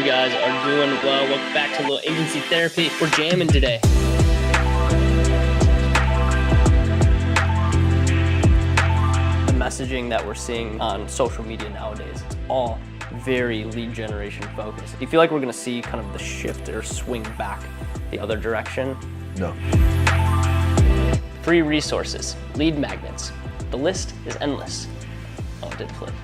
guys are doing well. Welcome back to a little agency therapy. We're jamming today. The messaging that we're seeing on social media nowadays, it's all very lead generation focused. Do you feel like we're going to see kind of the shift or swing back the other direction? No. Free resources, lead magnets. The list is endless. Oh, it did flip.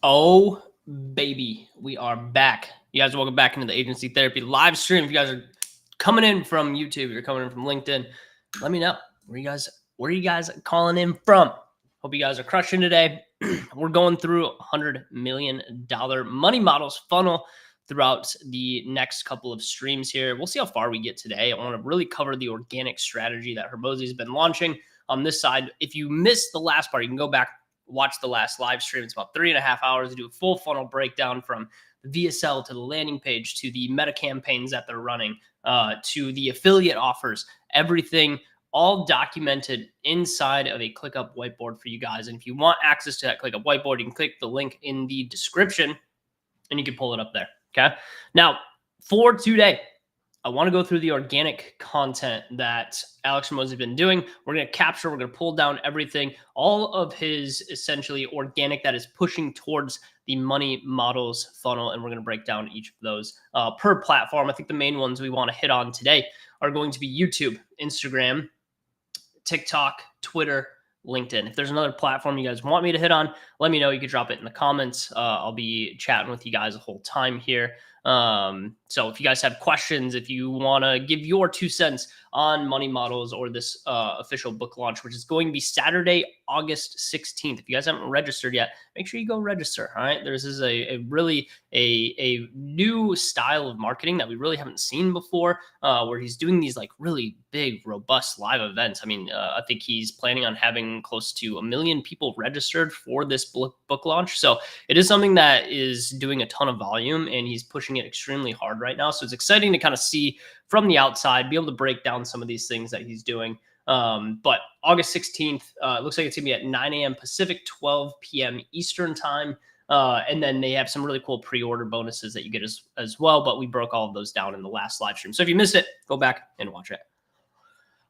Oh, baby, we are back. You guys are welcome back into the agency therapy live stream. If you guys are coming in from YouTube, you're coming in from LinkedIn, let me know. Where are you guys calling in from? Hope you guys are crushing today. We're going through $100 million money models funnel throughout the next couple of streams here. We'll see how far we get today. I want to really cover the organic strategy that Hormozi has been launching on this side. If you missed the last part, you can go back, watch the last live stream. It's about 3.5 hours to do a full funnel breakdown from the VSL to the landing page to the meta campaigns that they're running to the affiliate offers, everything all documented inside of a ClickUp Whiteboard for you guys. And if you want access to that ClickUp Whiteboard, you can click the link in the description and you can pull it up there. Okay. Now for today, I want to go through the organic content that Alex Hormozi has been doing. We're going to pull down everything, all of his essentially organic that is pushing towards the money models funnel. And we're going to break down each of those per platform. I think the main ones we want to hit on today are going to be YouTube, Instagram, TikTok, Twitter, LinkedIn. If there's another platform you guys want me to hit on, let me know. You can drop it in the comments. I'll be chatting with you guys the whole time here. So if you guys have questions, if you want to give your 2 cents on money models or this official book launch, which is going to be Saturday, August 16th. If you guys haven't registered yet, make sure you go register. All right. This is a really a new style of marketing that we really haven't seen before, where he's doing these like really big, robust live events. I mean, I think he's planning on having close to 1 million people registered for this book launch. So it is something that is doing a ton of volume and he's pushing it extremely hard right now. So it's exciting to kind of see from the outside, be able to break down some of these things that he's doing. But August 16th, it looks like it's gonna be at 9 a.m. Pacific, 12 p.m. Eastern time. And then they have some really cool pre-order bonuses that you get as well. But we broke all of those down in the last live stream. So if you missed it, go back and watch it.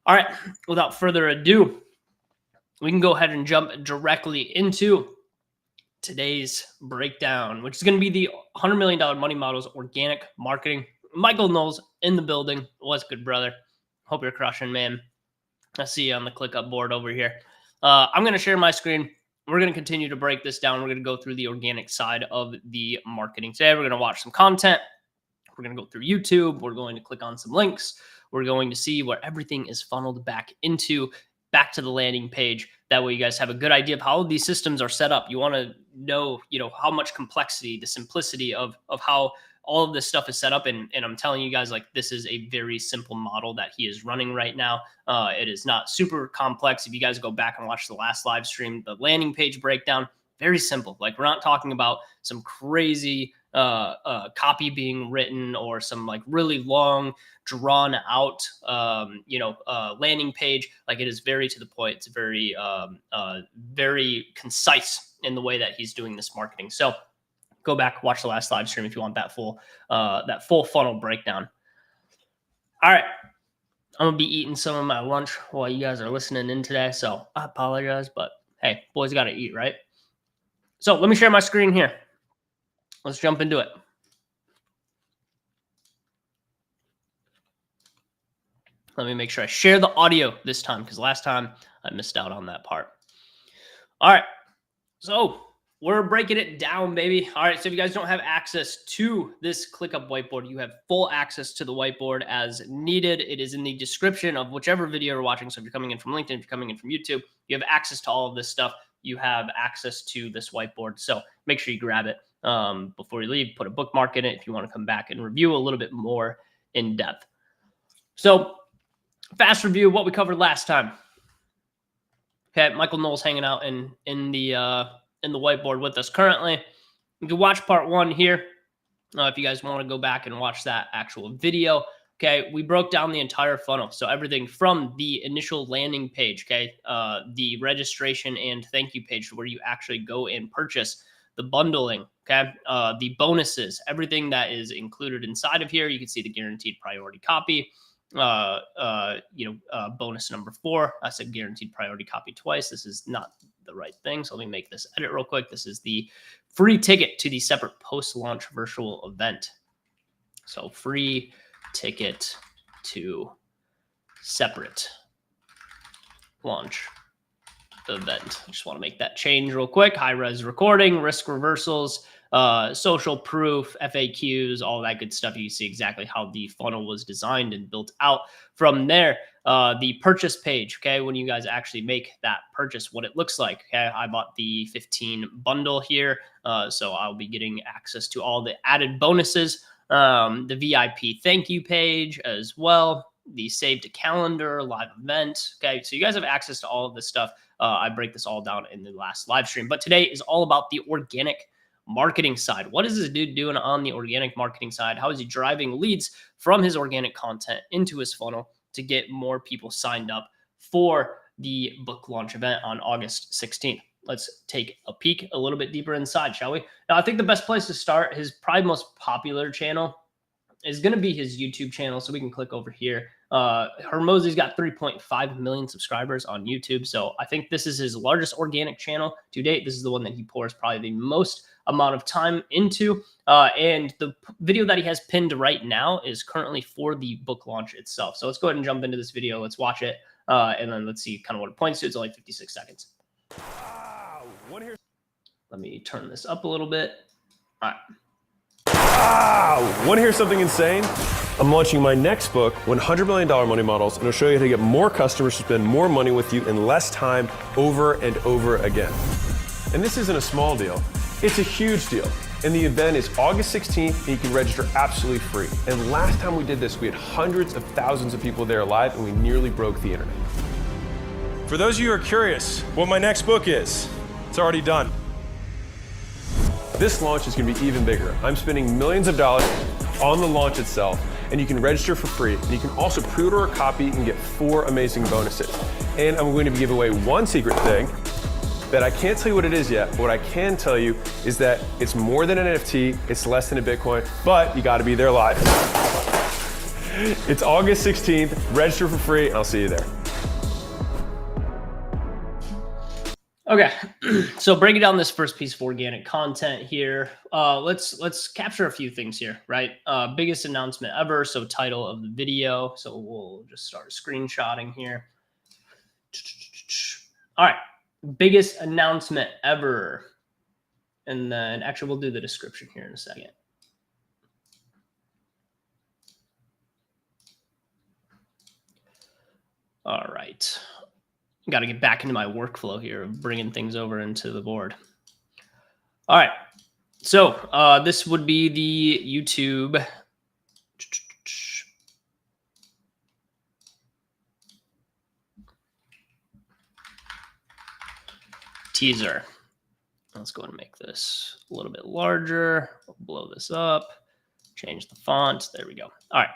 All right, without further ado, we can go ahead and jump directly into today's breakdown, which is going to be the $100 million money models organic marketing. Michael Knowles in the building. What's good, brother? Hope you're crushing, man. I see you on the ClickUp board over here. I'm going to share my screen. We're going to continue to break this down. We're going to go through the organic side of the marketing today. We're going to watch some content. We're going to go through YouTube. We're going to click on some links. We're going to see where everything is funneled back to the landing page. That way you guys have a good idea of how these systems are set up. You want to know, how much complexity, the simplicity of how all of this stuff is set up. And I'm telling you guys, like, this is a very simple model that he is running right now. It is not super complex. If you guys go back and watch the last live stream, the landing page breakdown, very simple. Like, we're not talking about some crazy copy being written or some like really long drawn out, landing page. Like, it is very to the point. It's very, very concise in the way that he's doing this marketing. So go back, watch the last live stream if you want that full funnel breakdown. All right. I'm gonna be eating some of my lunch while you guys are listening in today. So I apologize, but hey, boys got to eat, right? So let me share my screen here. Let's jump into it. Let me make sure I share the audio this time, because last time I missed out on that part. All right. So we're breaking it down, baby. All right. So if you guys don't have access to this ClickUp Whiteboard, you have full access to the whiteboard as needed. It is in the description of whichever video you're watching. So if you're coming in from LinkedIn, if you're coming in from YouTube, you have access to all of this stuff. you have access to this whiteboard. So make sure you grab it before you leave. Put a bookmark in it if you want to come back and review a little bit more in depth. So fast review of what we covered last time. Okay, Michael Knowles hanging out in the whiteboard with us currently. You can watch part 1 here if you guys want to go back and watch that actual video. Okay, we broke down the entire funnel. So everything from the initial landing page, okay, the registration and thank you page where you actually go and purchase, the bundling, okay, the bonuses, everything that is included inside of here. You can see the guaranteed priority copy. Bonus number 4. I said guaranteed priority copy twice. This is not the right thing. So let me make this edit real quick. This is the free ticket to the separate post-launch virtual event. So free ticket to separate launch event. I just want to make that change real quick. High-res recording, risk reversals, social proof, FAQs, all that good stuff. You see exactly how the funnel was designed and built out. From there, the purchase page, okay, when you guys actually make that purchase, what it looks like. Okay, I bought the 15 bundle here, so I'll be getting access to all the added bonuses, the VIP thank you page as well, the save to calendar, live event. Okay, so you guys have access to all of this stuff. I break this all down in the last live stream, but today is all about the organic marketing side. What is this dude doing on the organic marketing side? How is he driving leads from his organic content into his funnel to get more people signed up for the book launch event on August 16th? Let's take a peek a little bit deeper inside, shall we? Now, I think the best place to start, his probably most popular channel, is going to be his YouTube channel. So we can click over here. Hormozi's got 3.5 million subscribers on YouTube. So I think this is his largest organic channel to date. This is the one that he pours probably the most amount of time into. And the video that he has pinned right now is currently for the book launch itself. So let's go ahead and jump into this video. Let's watch it. And then let's see kind of what it points to. It's only 56 seconds. Let me turn this up a little bit. All right. Want to hear something insane? I'm launching my next book, $100 Million Money Models, and it'll show you how to get more customers to spend more money with you in less time over and over again. And this isn't a small deal, it's a huge deal. And the event is August 16th, and you can register absolutely free. And last time we did this, we had hundreds of thousands of people there live, and we nearly broke the internet. For those of you who are curious what my next book is, it's already done. This launch is going to be even bigger. I'm spending millions of dollars on the launch itself, and you can register for free. And you can also pre-order a copy and get 4 amazing bonuses. And I'm going to give away one secret thing that I can't tell you what it is yet. But what I can tell you is that it's more than an NFT, it's less than a Bitcoin, but you got to be there live. It's August 16th, register for free, and I'll see you there. Okay, so breaking down this first piece of organic content here, let's capture a few things here, right? Biggest announcement ever, so title of the video. So we'll just start screenshotting here. All right, biggest announcement ever. And then actually we'll do the description here in a second. All right. Got to get back into my workflow here of bringing things over into the board. All right. So this would be the YouTube teaser. Let's go ahead and make this a little bit larger. We'll blow this up, change the font. There we go. All right.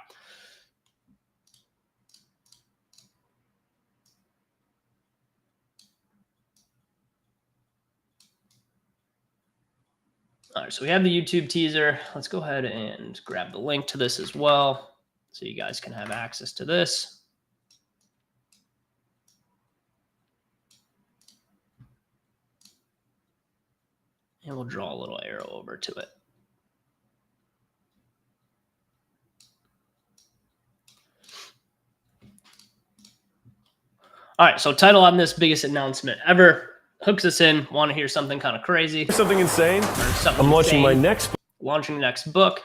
All right, so we have the YouTube teaser. Let's go ahead and grab the link to this as well so you guys can have access to this. And we'll draw a little arrow over to it. All right, so title on this, biggest announcement ever. Hooks us in. Want to hear something kind of crazy? Something insane? Something I'm launching insane. my next book. Launching the next book.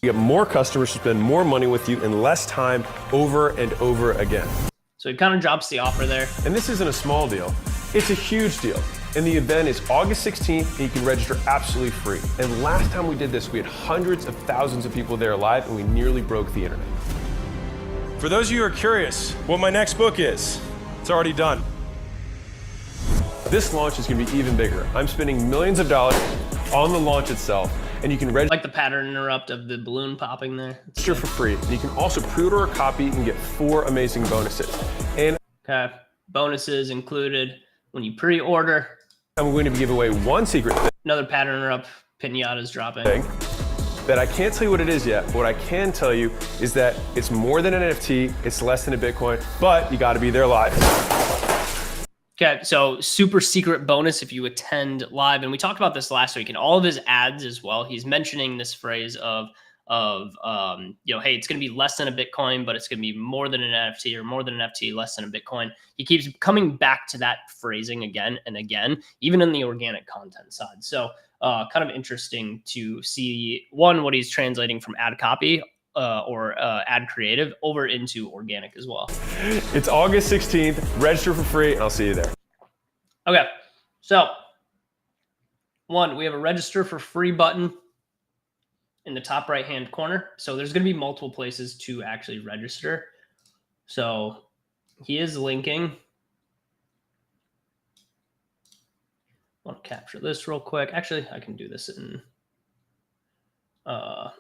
You get more customers to spend more money with you in less time over and over again. So it kind of drops the offer there. And this isn't a small deal. It's a huge deal. And the event is August 16th, and you can register absolutely free. And last time we did this, we had hundreds of thousands of people there live, and we nearly broke the internet. For those of you who are curious what my next book is, it's already done. This launch is gonna be even bigger. I'm spending millions of dollars on the launch itself, and you can register. Like the pattern interrupt of the balloon popping there. Register for free. And you can also pre-order a copy and get 4 amazing bonuses. And okay, bonuses included when you pre-order. I'm going to give away one secret thing. Another pattern interrupt, pinata's dropping. That I can't tell you what it is yet, but what I can tell you is that it's more than an NFT, it's less than a Bitcoin, but you gotta be there live. Okay, so super secret bonus if you attend live. And we talked about this last week in all of his ads as well. He's mentioning this phrase of hey, it's going to be less than a Bitcoin, but it's going to be more than an NFT, or more than an NFT, less than a Bitcoin. He keeps coming back to that phrasing again and again, even in the organic content side. So kind of interesting to see, one, what he's translating from ad copy or ad creative over into organic as well. It's August 16th. Register for free, and I'll see you there. Okay, so one, we have a register for free button in the top right hand corner. So there's going to be multiple places to actually register. So he is linking. I want to capture this real quick. Actually, I can do this in on.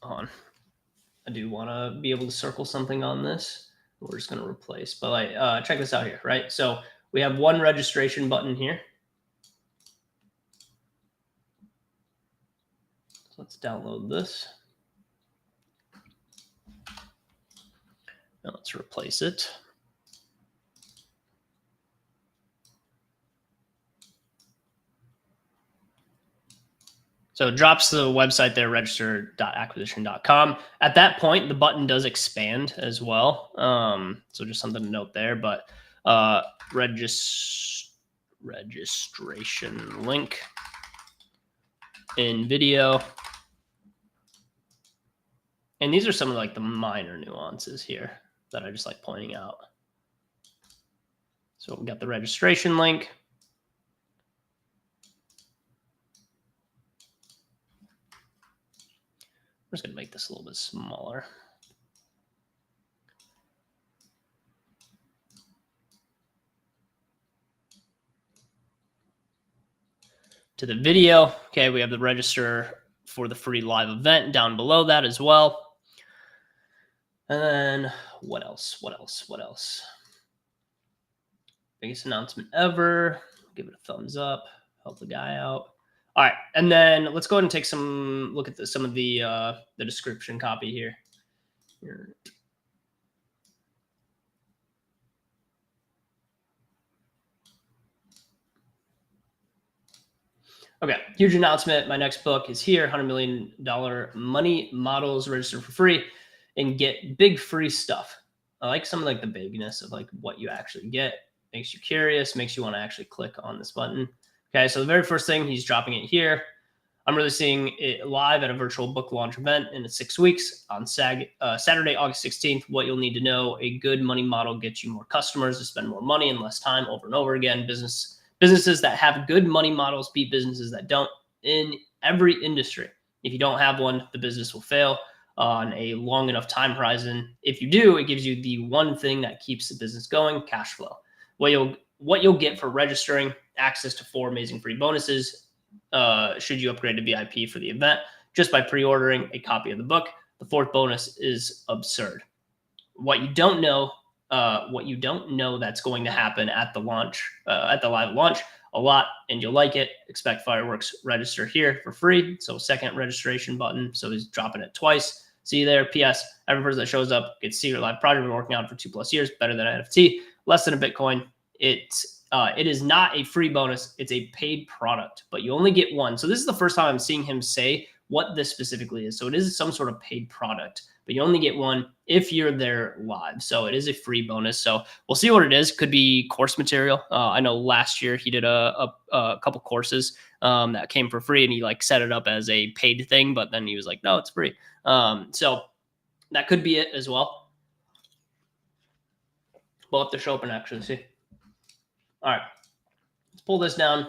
I do want to be able to circle something on this. We're just going to replace, but like, check this out here, right? So we have one registration button here. So let's download this. Now let's replace it. So it drops the website there, register.acquisition.com. At that point, the button does expand as well. So just something to note there, but registration link in video. And these are some of like the minor nuances here that I just like pointing out. So we got the registration link. I'm just going to make this a little bit smaller. To the video, okay, we have the register for the free live event down below that as well. And then what else? Biggest announcement ever. Give it a thumbs up. Help the guy out. All right, and then let's go ahead and take some look at some of the description copy here. Okay, huge announcement. My next book is here, $100 million money models. Register for free and get big free stuff. I like some of like the bigness of like what you actually get. Makes you curious, makes you want to actually click on this button. Okay, so the very first thing, he's dropping it here. I'm releasing it live at a virtual book launch event in 6 weeks on Saturday, August 16th. What you'll need to know: a good money model gets you more customers to spend more money in less time over and over again. Businesses that have good money models beat businesses that don't in every industry. If you don't have one, the business will fail on a long enough time horizon. If you do, it gives you the one thing that keeps the business going: cash flow. What you'll get for registering: access to 4 amazing free bonuses should you upgrade to VIP for the event just by pre-ordering a copy of the book. The 4th bonus is absurd. What you don't know that's going to happen at the launch, at the live launch, a lot, and you'll like it. Expect fireworks. Register here for free. So 2nd registration button. So he's dropping it twice. See you there. P.S. Every person that shows up gets secret live project we've been working on for 2+ years. Better than an NFT. Less than a Bitcoin. It is not a free bonus. It's a paid product, but you only get one. So this is the first time I'm seeing him say what this specifically is. So it is some sort of paid product, but you only get one if you're there live. So it is a free bonus. So we'll see what it is. Could be course material. I know last year he did a couple courses that came for free, and he like set it up as a paid thing, but then he was like, no, it's free. So that could be it as well. We'll have to show up and actually see. All right, let's pull this down.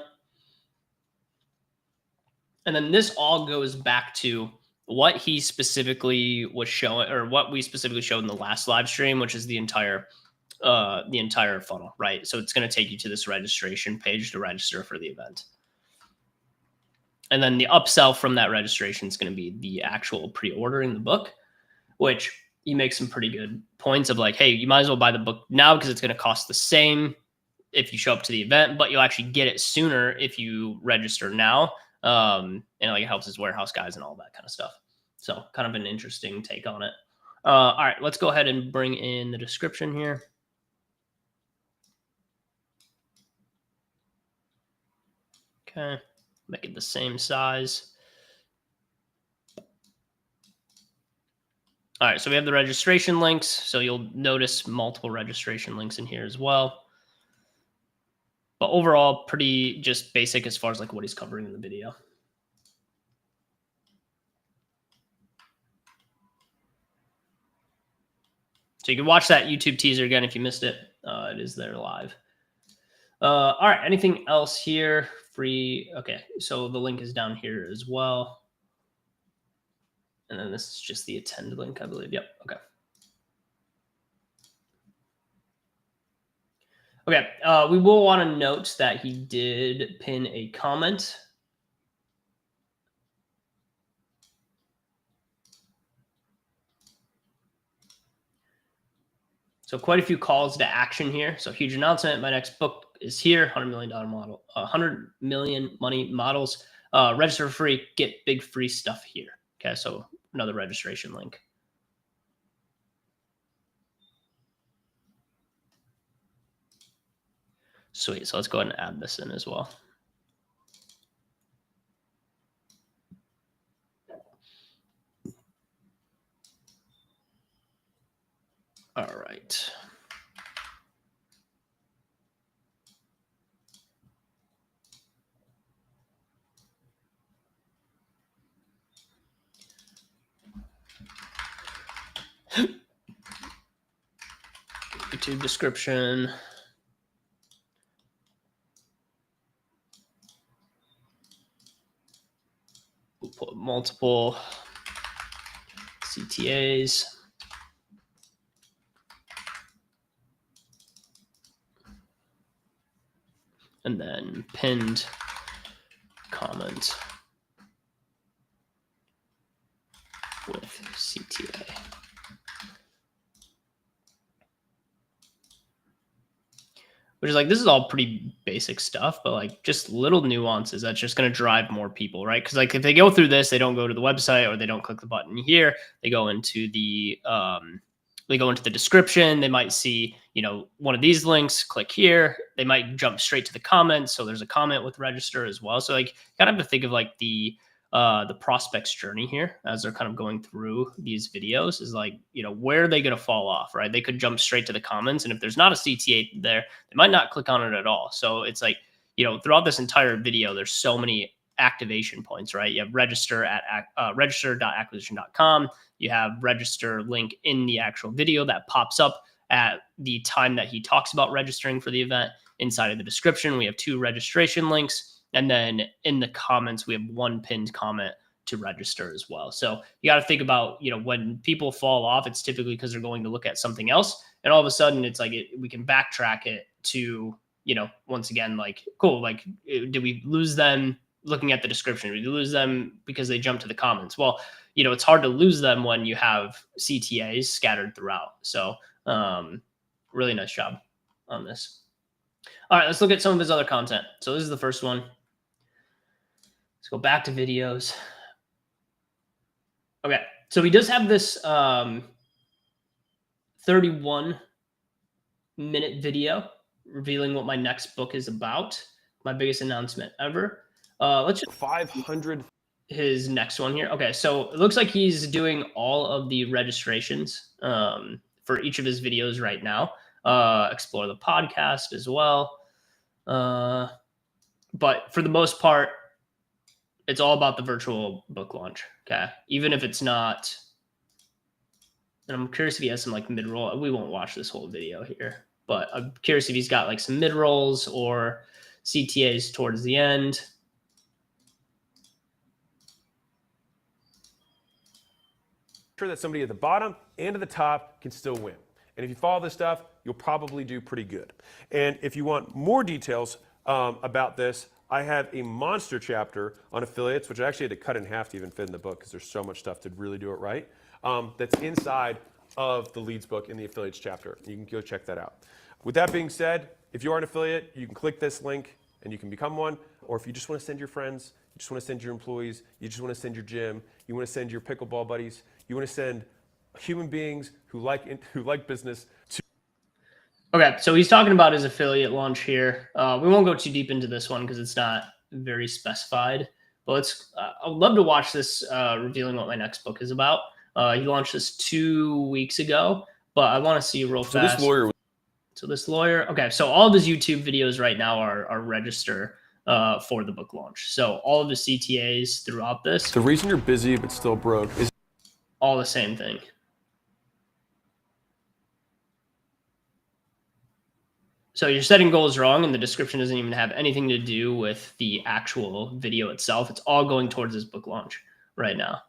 And then this all goes back to what he specifically was showing, or what we specifically showed in the last live stream, which is the entire funnel, right? So it's going to take you to this registration page to register for the event. And then the upsell from that registration is going to be the actual pre-ordering the book, which you make some pretty good points of like, hey, you might as well buy the book now because it's going to cost the same if you show up to the event, but you'll actually get it sooner if you register now. And like it helps his warehouse guys and all that kind of stuff. So kind of an interesting take on it. All right, let's go ahead and bring in the description here. Okay, make it the same size. All right, so we have the registration links. So you'll notice multiple registration links in here as well. But overall, pretty just basic as far as like what he's covering in the video. So you can watch that YouTube teaser again if you missed it. It is there live. All right, anything else here? Free. Okay, so the link is down here as well. And then this is just the attend link, I believe. Yep, okay. Okay, we will want to note that he did pin a comment. So quite a few calls to action here. So huge announcement. My next book is here. $100 million model, 100 million money models. Register for free. Get big free stuff here. Okay, so another registration link. Sweet. So let's go ahead and add this in as well. All right. YouTube description. We'll put multiple CTAs. And then pinned comment with CTA. Which is like, this is all pretty basic stuff, but like just little nuances that's just going to drive more people, right? Because like if they go through this, they don't go to the website or they don't click the button here. They go into the description. They might see, you know, one of these links, click here. They might jump straight to the comments. So there's a comment with register as well. So like, you kind of have to think of like the prospect's journey here as they're kind of going through these videos is like, you know, where are they going to fall off, right? They could jump straight to the comments. And if there's not a CTA there, they might not click on it at all. So it's like, you know, throughout this entire video, there's so many activation points, right? You have register.acquisition.com. You have register link in the actual video that pops up at the time that he talks about registering for the event. Inside of the description, we have 2 registration links. And then in the comments, we have 1 pinned comment to register as well. So you got to think about, you know, when people fall off, it's typically because they're going to look at something else. And all of a sudden it's like, we can backtrack it to, you know, once again, like, cool. Like, did we lose them looking at the description? Did we lose them because they jumped to the comments? Well, you know, it's hard to lose them when you have CTAs scattered throughout. So really nice job on this. All right, let's look at some of his other content. So this is the first one. Let's go back to videos. Okay, so he does have this 31-minute video revealing what my next book is about. My biggest announcement ever. Let's just 500. His next one here. Okay, so it looks like he's doing all of the registrations for each of his videos right now. Explore the podcast as well. But for the most part, it's all about the virtual book launch. Okay. Even if it's not, and I'm curious if he has some like mid-roll. We won't watch this whole video here. but I'm curious if he's got like some mid rolls or CTAs towards the end. Sure that somebody at the bottom and at the top can still win. And if you follow this stuff, you'll probably do pretty good. And if you want more details about this, I have a monster chapter on affiliates, which I actually had to cut in half to even fit in the book because there's so much stuff to really do it right. That's inside of the leads book in the affiliates chapter. You can go check that out. With that being said, if you are an affiliate, you can click this link and you can become one. Or if you just want to send your friends, you just want to send your employees, you just want to send your gym, you want to send your pickleball buddies, you want to send human beings who like business to. Okay, so he's talking about his affiliate launch here. We won't go too deep into this one because it's not very specified. But let's. I would love to watch this revealing what my next book is about. He launched this 2 weeks ago, but I want to see real fast. This lawyer. Okay, so all of his YouTube videos right now are register for the book launch. So all of the CTAs throughout this. The reason you're busy but still broke is all the same thing. So you're setting goals wrong, and the description doesn't even have anything to do with the actual video itself. It's all going towards this book launch right now.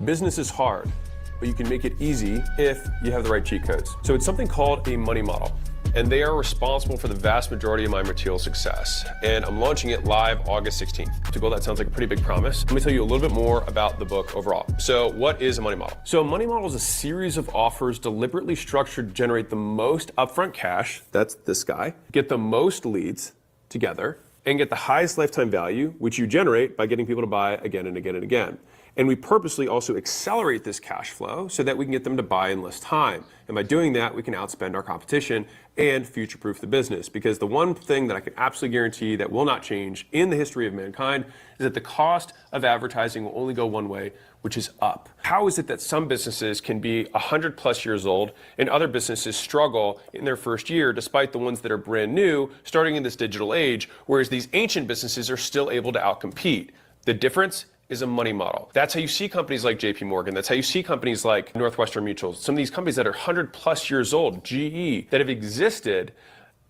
Business is hard, but you can make it easy if you have the right cheat codes. So it's something called a money model, and they are responsible for the vast majority of my material success. And I'm launching it live August 16th. To go, that sounds like a pretty big promise. Let me tell you a little bit more about the book overall. So what is a money model? So a money model is a series of offers deliberately structured to generate the most upfront cash, that's this guy, get the most leads together, and get the highest lifetime value, which you generate by getting people to buy again and again and again. And we purposely also accelerate this cash flow so that we can get them to buy in less time. And by doing that, we can outspend our competition and future-proof the business. Because the one thing that I can absolutely guarantee that will not change in the history of mankind is that the cost of advertising will only go one way, which is up. How is it that some businesses can be 100 plus years old and other businesses struggle in their first year, despite the ones that are brand new, starting in this digital age, whereas these ancient businesses are still able to outcompete? The difference is a money model. That's how you see companies like JP Morgan. That's how you see companies like Northwestern Mutual. Some of these companies that are 100 plus years old, GE, that have existed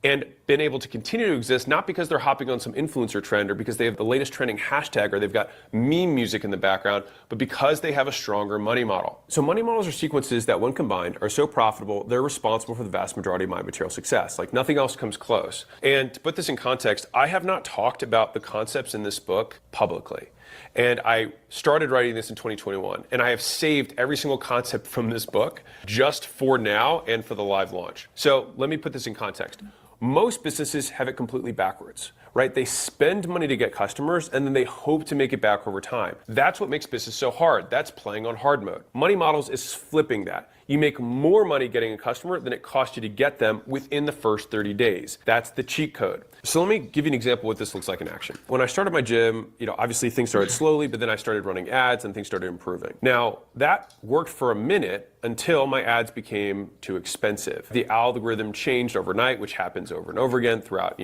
and been able to continue to exist, not because they're hopping on some influencer trend or because they have the latest trending hashtag or they've got meme music in the background, but because they have a stronger money model. So money models are sequences that when combined are so profitable, they're responsible for the vast majority of my material success. Like nothing else comes close. And to put this in context, I have not talked about the concepts in this book publicly. And I started writing this in 2021, and I have saved every single concept from this book just for now and for the live launch. So let me put this in context. Most businesses have it completely backwards, right? They spend money to get customers and then they hope to make it back over time. That's what makes business so hard. That's playing on hard mode. Money models is flipping that. You make more money getting a customer than it costs you to get them within the first 30 days. That's the cheat code. So let me give you an example of what this looks like in action. When I started my gym, obviously things started slowly, but then I started running ads and things started improving. Now, that worked for a minute until my ads became too expensive. The algorithm changed overnight, which happens over and over again throughout,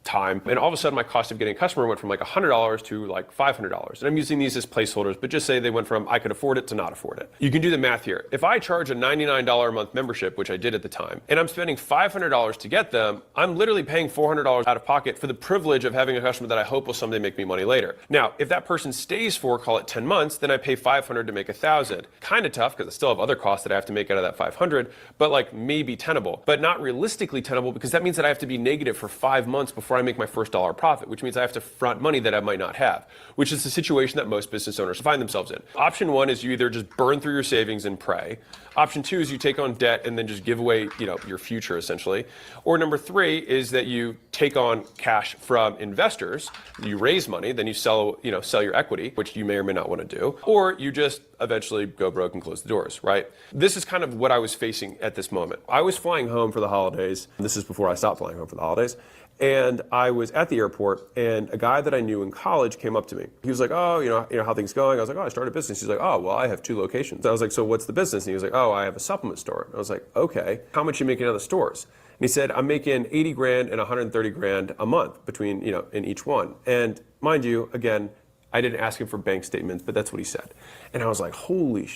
time. And all of a sudden my cost of getting a customer went from like $100 to like $500. And I'm using these as placeholders, but just say they went from I could afford it to not afford it. You can do the math here. If I charge a $99 a month membership, which I did at the time, and I'm spending $500 to get them, I'm literally paying $400 out of pocket for the privilege of having a customer that I hope will someday make me money later. Now, if that person stays for, call it 10 months, then I pay $500 to make $1,000. Kind of tough because I still have other costs that I have to make out of that $500, but like maybe tenable, but not realistically tenable because that means that I have to be negative for 5 months before I make my first dollar profit, which means I have to front money that I might not have, which is the situation that most business owners find themselves in. Option one is you either just burn through your savings and pray. Option two is you take on debt and then just give away, your future essentially. Or number three is that you take on cash from investors, you raise money, then you sell your equity, which you may or may not want to do, or you just eventually go broke and close the doors, right? This is kind of what I was facing at this moment. I was flying home for the holidays. This is before I stopped flying home for the holidays. And I was at the airport, and a guy that I knew in college came up to me. He was like, "Oh, how things going?" I was like, "Oh, I started a business." He's like, "Oh, well, I have 2 locations." I was like, "So what's the business?" And he was like, "Oh, I have a supplement store." I was like, "Okay, how much you making out of the stores?" And he said, "I'm making 80 grand and 130 grand a month between, in each one." And mind you, again, I didn't ask him for bank statements, but that's what he said. And I was like, holy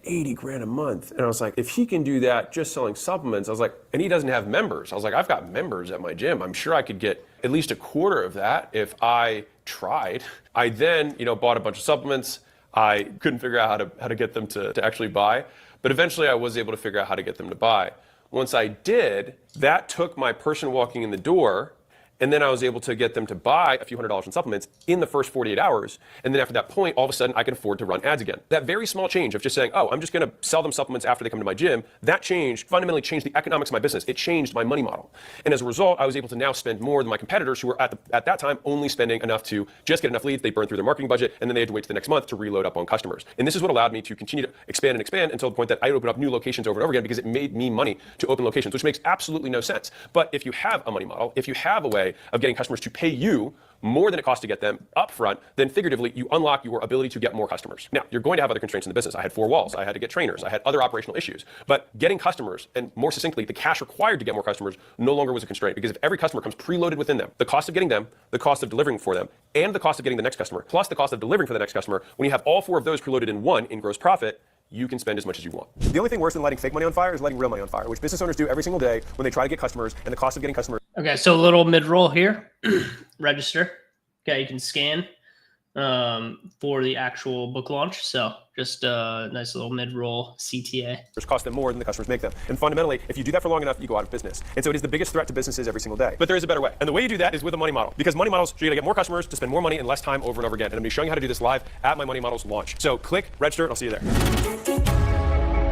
80 grand a month. And I was like, if he can do that just selling supplements, I was like, and he doesn't have members. I was like, I've got members at my gym. I'm sure I could get at least a quarter of that if I tried. I then, bought a bunch of supplements. I couldn't figure out how to get them to actually buy, but eventually I was able to figure out how to get them to buy. Once I did, that took my person walking in the door, and then I was able to get them to buy a few $100s in supplements in the first 48 hours. And then after that point, all of a sudden I can afford to run ads again. That very small change of just saying, oh, I'm just gonna sell them supplements after they come to my gym, that change fundamentally changed the economics of my business. It changed my money model. And as a result, I was able to now spend more than my competitors who were at that time only spending enough to just get enough leads. They burned through their marketing budget, and then they had to wait to the next month to reload up on customers. And this is what allowed me to continue to expand until the point that I would open up new locations over and over again because it made me money to open locations, which makes absolutely no sense. But if you have a money model, if you have a way of getting customers to pay you more than it costs to get them up front, then figuratively you unlock your ability to get more customers. Now, you're going to have other constraints in the business. I had 4 walls, I had to get trainers, I had other operational issues. But getting customers, and more succinctly, the cash required to get more customers no longer was a constraint, because if every customer comes preloaded within them, the cost of getting them, the cost of delivering for them, and the cost of getting the next customer, plus the cost of delivering for the next customer, when you have all 4 of those preloaded in one in gross profit, you can spend as much as you want. The only thing worse than lighting fake money on fire is lighting real money on fire, which business owners do every single day when they try to get customers, and the cost of getting customers. Okay, so a little mid-roll here. Register. Okay, you can scan for the actual book launch. So just a nice little mid-roll CTA. Cost them more than the customers make them. And fundamentally, if you do that for long enough, you go out of business. And so it is the biggest threat to businesses every single day. But there is a better way. And the way you do that is with a money model. Because money models show you how to get more customers to spend more money in less time over and over again. And I'm going to be showing you how to do this live at my Money Models launch. So click, register, and I'll see you there.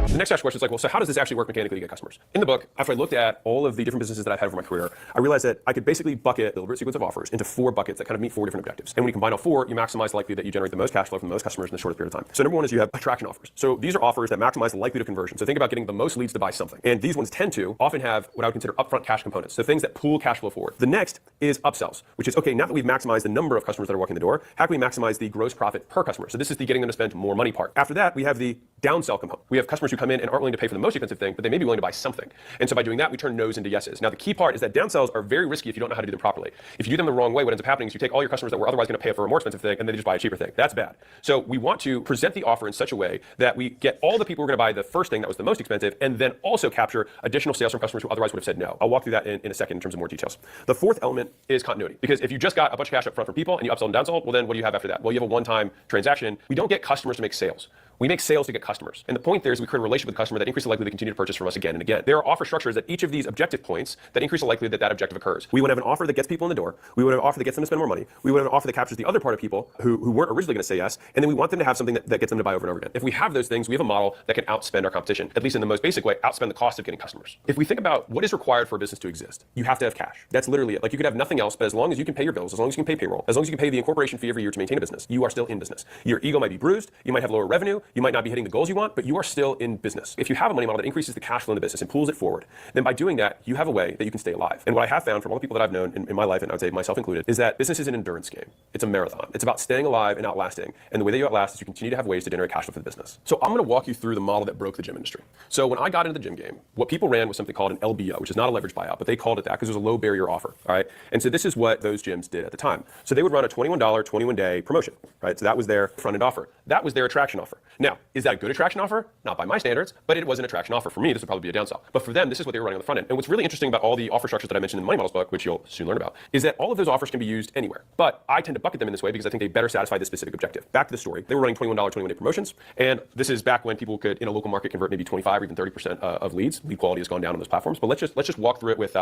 The next question is like, well, so how does this actually work mechanically to get customers? In the book, after I looked at all of the different businesses that I've had over my career, I realized that I could basically bucket the deliberate sequence of offers into 4 buckets that kind of meet 4 different objectives. And when you combine all 4, you maximize the likelihood that you generate the most cash flow from the most customers in the shortest period of time. So number 1 is you have attraction offers. So these are offers that maximize the likelihood of conversion. So think about getting the most leads to buy something. And these ones tend to often have what I would consider upfront cash components. So things that pull cash flow forward. The next is upsells, which is, okay, now that we've maximized the number of customers that are walking the door, how can we maximize the gross profit per customer? So this is the getting them to spend more money part. After that, we have the downsell component. We have customers who come in and aren't willing to pay for the most expensive thing, but they may be willing to buy something. And so by doing that, we turn no's into yeses. Now, the key part is that downsells are very risky if you don't know how to do them properly. If you do them the wrong way, what ends up happening is you take all your customers that were otherwise going to pay for a more expensive thing, and they just buy a cheaper thing. That's bad. So we want to present the offer in such a way that we get all the people who are going to buy the first thing that was the most expensive, and then also capture additional sales from customers who otherwise would have said no. I'll walk through that in a second in terms of more details. The 4th element is continuity. Because if you just got a bunch of cash up front from people and you upsell and downsell, well, then what do you have after that? Well, you have a one-time transaction. We don't get customers to make sales. We make sales to get customers. And the point there is we create a relationship with the customer that increases the likelihood they continue to purchase from us again and again. There are offer structures at each of these objective points that increase the likelihood that that objective occurs. We would have an offer that gets people in the door. We would have an offer that gets them to spend more money. We would have an offer that captures the other part of people who weren't originally going to say yes. And then we want them to have something that gets them to buy over and over again. If we have those things, we have a model that can outspend our competition, at least in the most basic way, outspend the cost of getting customers. If we think about what is required for a business to exist, you have to have cash. That's literally it. Like you could have nothing else, but as long as you can pay your bills, as long as you can pay payroll, as long as you can pay the incorporation fee every year to maintain a business, you are still in business. Your ego might be bruised. You might have lower revenue. You might not be hitting the goals you want, but you are still in business. If you have a money model that increases the cash flow in the business and pulls it forward, then by doing that, you have a way that you can stay alive. And what I have found from all the people that I've known in my life, and I would say myself included, is that business is an endurance game. It's a marathon. It's about staying alive and outlasting. And the way that you outlast is you continue to have ways to generate cash flow for the business. So I'm going to walk you through the model that broke the gym industry. So when I got into the gym game, what people ran was something called an LBO, which is not a leverage buyout, but they called it that because it was a low barrier offer. All right. And so this is what those gyms did at the time. So they would run a $21, 21-day promotion. Right. So that was their front end offer. That was their attraction offer. Now, is that a good attraction offer? Not by my standards, but it was an attraction offer. For me, this would probably be a downsell. But for them, this is what they were running on the front end. And what's really interesting about all the offer structures that I mentioned in the Money Models book, which you'll soon learn about, is that all of those offers can be used anywhere. But I tend to bucket them in this way because I think they better satisfy this specific objective. Back to the story. They were running $21, 21-day promotions. And this is back when people could, in a local market, convert maybe 25 or even 30% of leads. Lead quality has gone down on those platforms. But let's just walk through it with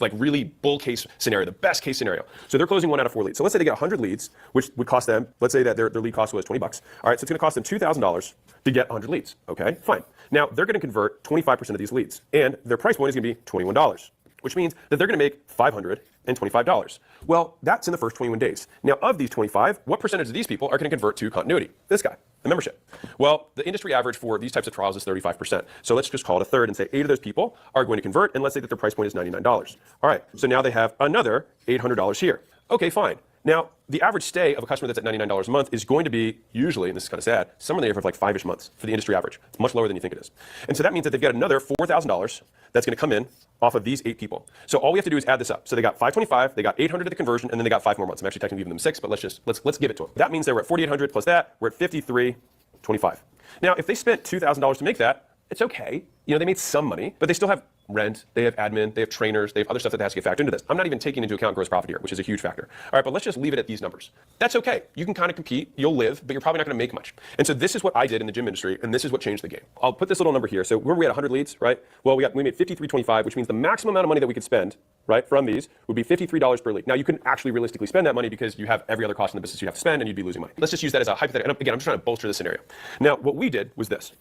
like really bull case scenario, the best case scenario. So they're closing 1 out of 4 leads. So let's say they get 100 leads, which would cost them, let's say that their lead cost was $20. All right, so it's going to cost them $2,000 to get 100 leads. Okay, fine. Now they're going to convert 25% of these leads, and their price point is going to be $21, which means that they're going to make $525. Well, that's in the first 21 days. Now, of these 25, what percentage of these people are going to convert to continuity? This guy, the membership. Well, the industry average for these types of trials is 35%. So let's just call it a third and say 8 of those people are going to convert, and let's say that their price point is $99. All right, so now they have another $800 here. Okay, fine. Now, the average stay of a customer that's at $99 a month is going to be usually, and this is kind of sad, somewhere in the neighborhood of like 5-ish months for the industry average. It's much lower than you think it is. And so that means that they've got another $4,000 that's going to come in off of these 8 people. So all we have to do is add this up. So they got 525, they got 800 at the conversion, and then they got 5 more months. I'm actually technically giving them 6, but let's give it to them. That means they were at 4,800 plus that. We're at 53. 25. Now, if they spent $2,000 to make that, it's okay. You know, they made some money, but they still have rent, they have admin, they have trainers, they have other stuff that has to get factored into this. I'm not even taking into account gross profit here, which is a huge factor. All right, but let's just leave it at these numbers. That's okay. You can kind of compete, you'll live, but you're probably not going to make much. And so this is what I did in the gym industry, and this is what changed the game. I'll put this little number here. So where we had 100 leads, right? Well, we made 53.25, which means the maximum amount of money that we could spend, right, from these would be $53 per lead. Now, you couldn't actually realistically spend that money because you have every other cost in the business you have to spend, and you'd be losing money. Let's just use that as a hypothetical. And again, I'm just trying to bolster the scenario. Now, what we did was this.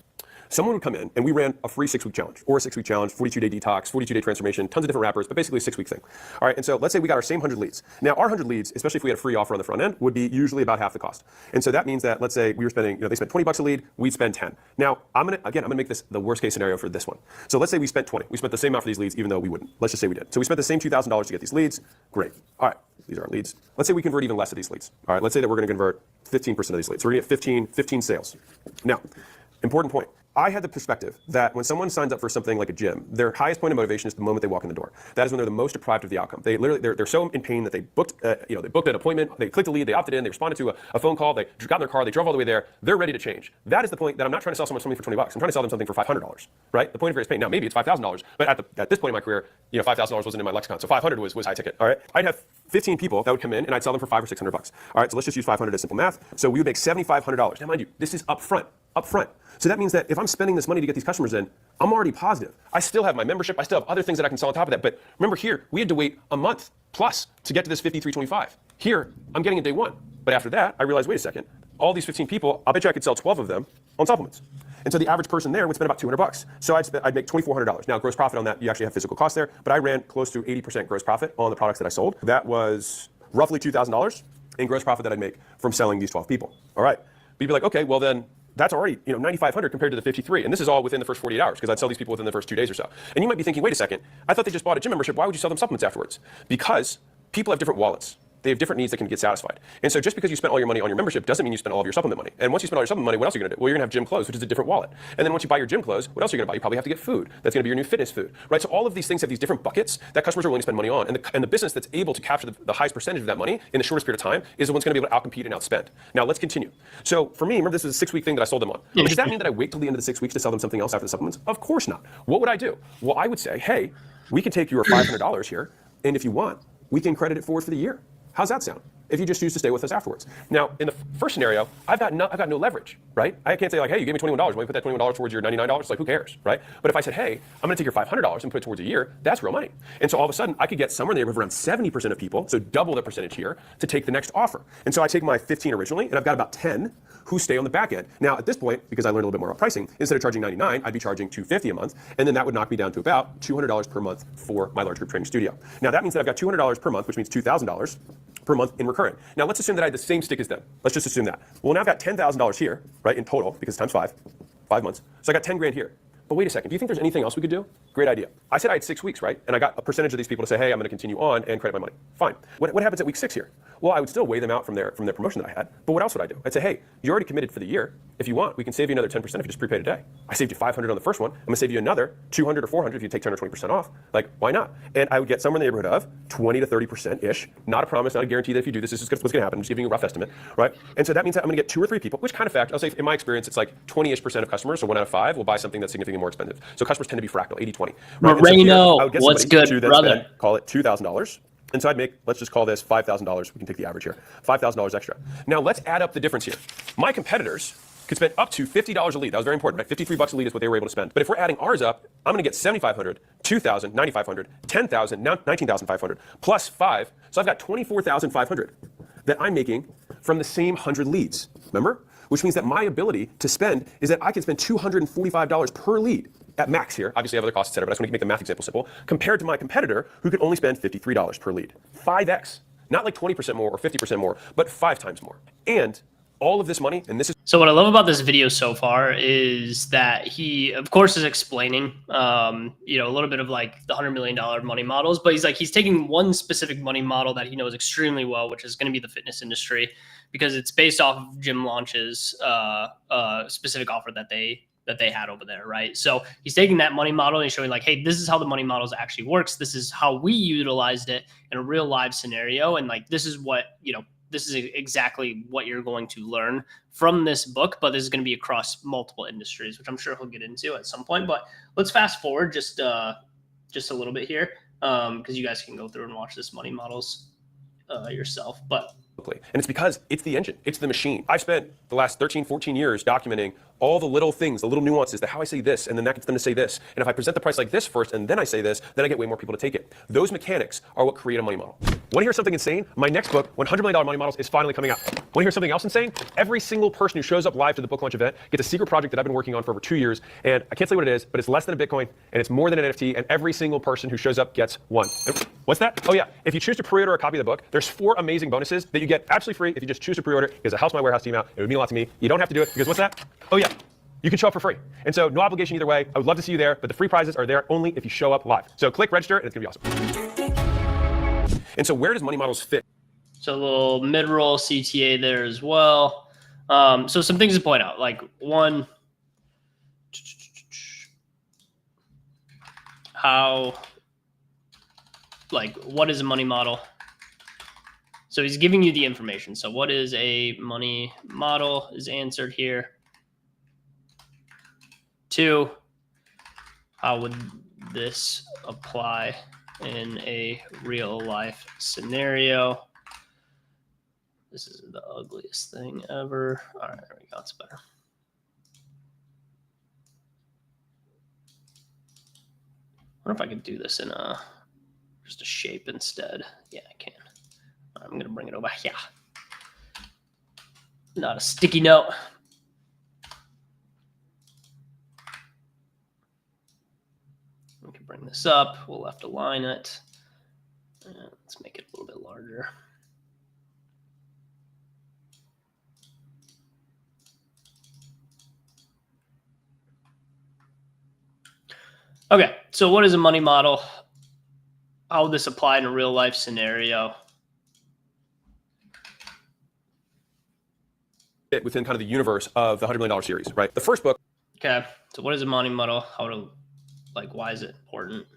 Someone would come in and we ran a free 6-week challenge or a 6-week challenge, 42-day detox, 42-day transformation, tons of different wrappers, but basically a 6-week thing. All right, and so let's say we got our same 100 leads. Now our 100 leads, especially if we had a free offer on the front end, would be usually about half the cost. And so that means that let's say we were spending, they spent $20 a lead, we'd spend 10. Now I'm gonna make this the worst case scenario for this one. So let's say we spent 20. We spent the same amount for these leads, even though we wouldn't. Let's just say we did. So we spent the same $2,000 to get these leads. Great. All right, these are our leads. Let's say we convert even less of these leads. All right, let's say that we're gonna convert 15% of these leads. So we're gonna get 15 sales. Now, important point. I had the perspective that when someone signs up for something like a gym, their highest point of motivation is the moment they walk in the door. That is when they're the most deprived of the outcome. They're so in pain that they booked an appointment, they clicked a lead, they opted in, they responded to a phone call, they got in their car, they drove all the way there, they're ready to change. That is the point that I'm not trying to sell someone something for $20. I'm trying to sell them something for $500, right? The point of greatest pain. Now maybe it's $5,000, but at this point in my career, $5,000 wasn't in my lexicon, so 500 was high ticket. All right, I'd have 15 people that would come in and I'd sell them for $500 or $600. All right, so let's just use 500 as simple math. So we would make $7,500. Now mind you, this is upfront. So that means that if I'm spending this money to get these customers in, I'm already positive. I still have my membership. I still have other things that I can sell on top of that. But remember here, we had to wait a month plus to get to this 53.25. Here, I'm getting it day one. But after that, I realized, wait a second, all these 15 people, I'll bet you I could sell 12 of them on supplements. And so the average person there would spend about $200. So I'd make $2,400. Now, gross profit on that, you actually have physical costs there, but I ran close to 80% gross profit on the products that I sold. That was roughly $2,000 in gross profit that I'd make from selling these 12 people. All right. But you'd be like, okay, well then, that's already 9,500 compared to the 53. And this is all within the first 48 hours because I'd sell these people within the first 2 days or so. And you might be thinking, wait a second, I thought they just bought a gym membership. Why would you sell them supplements afterwards? Because people have different wallets. They have different needs that can get satisfied. And so just because you spent all your money on your membership doesn't mean you spent all of your supplement money. And once you spend all your supplement money, what else are you going to do? Well, you're going to have gym clothes, which is a different wallet. And then once you buy your gym clothes, what else are you going to buy? You probably have to get food. That's going to be your new fitness food, right? So all of these things have these different buckets that customers are willing to spend money on. And the business that's able to capture the highest percentage of that money in the shortest period of time is the one's going to be able to outcompete and outspend. Now let's continue. So for me, remember this is a 6-week thing that I sold them on. But does that mean that I wait till the end of the 6 weeks to sell them something else after the supplements? Of course not. What would I do? Well, I would say, hey, we can take your $500 here, and if you want, we can credit it forward for the year. How's that sound? If you just choose to stay with us afterwards. Now, in the first scenario, I've got no leverage, right? I can't say like, hey, you gave me $21. Why don't you put that $21 towards your $99? Like, who cares, right? But if I said, hey, I'm going to take your $500 and put it towards a year, that's real money. And so all of a sudden, I could get somewhere in the neighborhood of around 70% of people, so double the percentage here, to take the next offer. And so I take my 15 originally, and I've got about 10 who stay on the back end. Now, at this point, because I learned a little bit more about pricing, instead of charging $99, I'd be charging $250 a month, and then that would knock me down to about $200 per month for my large group training studio. Now, that means that I've got $200 per month, which means $2,000 per month in recurring. Now, let's assume that I had the same stick as them. Let's just assume that. Well, now I've got $10,000 here, right, in total, because times 5 months. So I got 10 grand here. But wait a second, do you think there's anything else we could do? Great idea. I said I had 6 weeks, right? And I got a percentage of these people to say, hey, I'm going to continue on and credit my money. Fine. What happens at week 6 here? Well, I would still weigh them out from their promotion that I had. But what else would I do? I'd say, hey, you already committed for the year. If you want, we can save you another 10% if you just prepay today. I saved you 500 on the first one. I'm going to save you another 200 or 400 if you take 10 or 20% off. Like, why not? And I would get somewhere in the neighborhood of 20 to 30%-ish. Not a promise, not a guarantee that if you do this, this is what's going to happen. I'm just giving you a rough estimate, right? And so that means that I'm going to get 2 or 3 people, which kind of fact, I'll say in my experience, it's like 20-ish% of customers, so 1 out of 5 will buy something that's significantly more expensive. So customers tend to be fractal, 80-20. Right? Moreno, so what's good, brother? Spend, call it $2,000. And so I'd make, let's just call this $5,000. We can take the average here. $5,000 extra. Now let's add up the difference here. My competitors could spend up to $50 a lead. That was very important, right? $53 a lead is what they were able to spend. But if we're adding ours up, I'm going to get $7,500, $2,000, $9,500, $10,000, now $19,500, plus 5. So I've got $24,500 that I'm making from the same 100 leads. Remember? Which means that my ability to spend is that I can spend $245 per lead at max here. Obviously, I have other costs, et cetera, but I just want to make the math example simple. Compared to my competitor who could only spend $53 per lead. 5x. Not like 20% more or 50% more, but 5 times more. And all of this money, and this is... So what I love about this video so far is that he, of course, is explaining, a little bit of like the $100 million money models, but he's taking one specific money model that he knows extremely well, which is going to be the fitness industry, because it's based off of Jim Launch's specific offer that they had over there, right? So he's taking that money model and he's showing like, hey, this is how the money models actually works. This is how we utilized it in a real live scenario. And like, this is what, this is exactly what you're going to learn from this book, but this is going to be across multiple industries, which I'm sure he'll get into at some point. But let's fast forward just a little bit here, because you guys can go through and watch this money models yourself. But and it's because it's the engine, it's the machine. I've spent the last 13, 14 years documenting all the little things, the little nuances, how I say this, and then that gets them to say this. And if I present the price like this first, and then I say this, then I get way more people to take it. Those mechanics are what create a money model. Want to hear something insane? My next book, $100 Million Money Models, is finally coming out. Want to hear something else insane? Every single person who shows up live to the book launch event gets a secret project that I've been working on for over 2 years. And I can't say what it is, but it's less than a Bitcoin, and it's more than an NFT, and every single person who shows up gets one. What's that? Oh yeah, if you choose to pre-order a copy of the book, there's 4 amazing bonuses that you get absolutely free if you just choose to pre-order, because it helps my warehouse team out. It would mean a lot to me. You don't have to do it, because what's that? Oh yeah, you can show up for free. And so no obligation either way. I would love to see you there, but the free prizes are there only if you show up live. So click register, and it's gonna be awesome. And so where does money models fit? So a little mid-roll CTA there as well. So some things to point out, like one, what is a money model? So he's giving you the information. So what is a money model is answered here. 2, how would this apply in a real life scenario? This is the ugliest thing ever. All right, there we go. It's better. I wonder if I could do this in just a shape instead. Yeah, I can. I'm going to bring it over here. Not a sticky note. We can bring this up. We'll left align it. Let's make it a little bit larger. Okay, so what is a money model? How would this apply in a real life scenario? Within kind of the universe of the $100 million series, right? The first book. Okay, so what is a money model? Why is it important?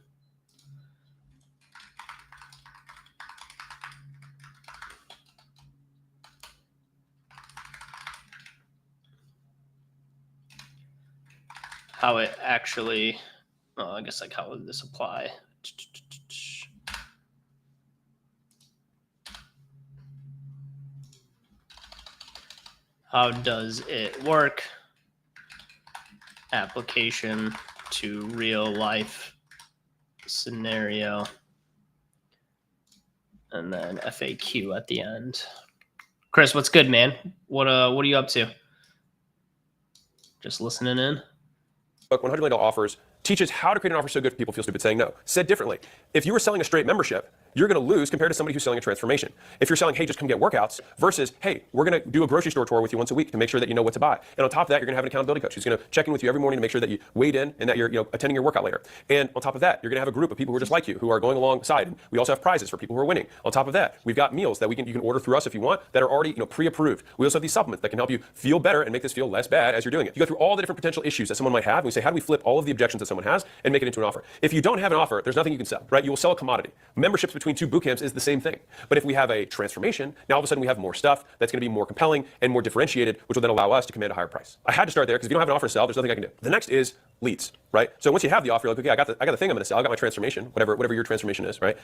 How it actually, I guess how would this apply? How does it work? Application to real life scenario. And then FAQ at the end. Chris, what's good, man? What are you up to? Just listening in? Book, $100 Million Offers, teaches how to create an offer so good people feel stupid saying no. Said differently, if you were selling a straight membership, you're going to lose compared to somebody who's selling a transformation. If you're selling, hey, just come get workouts, versus, hey, we're going to do a grocery store tour with you once a week to make sure that you know what to buy. And on top of that, you're going to have an accountability coach who's going to check in with you every morning to make sure that you weighed in and that you're attending your workout later. And on top of that, you're going to have a group of people who are just like you, who are going alongside. And we also have prizes for people who are winning. On top of that, we've got meals that you can order through us if you want that are already pre-approved. We also have these supplements that can help you feel better and make this feel less bad as you're doing it. You go through all the different potential issues that someone might have, and we say, how do we flip all of the objections that someone has and make it into an offer? If you don't have an offer, there's nothing you can sell, right? You will sell a commodity. Memberships between 2 boot camps is the same thing. But if we have a transformation, now all of a sudden we have more stuff that's going to be more compelling and more differentiated, which will then allow us to command a higher price. I had to start there because if you don't have an offer to sell, there's nothing I can do. The next is leads, right? So once you have the offer, you're like, okay, I got the thing I'm going to sell. I got my transformation, whatever your transformation is, right?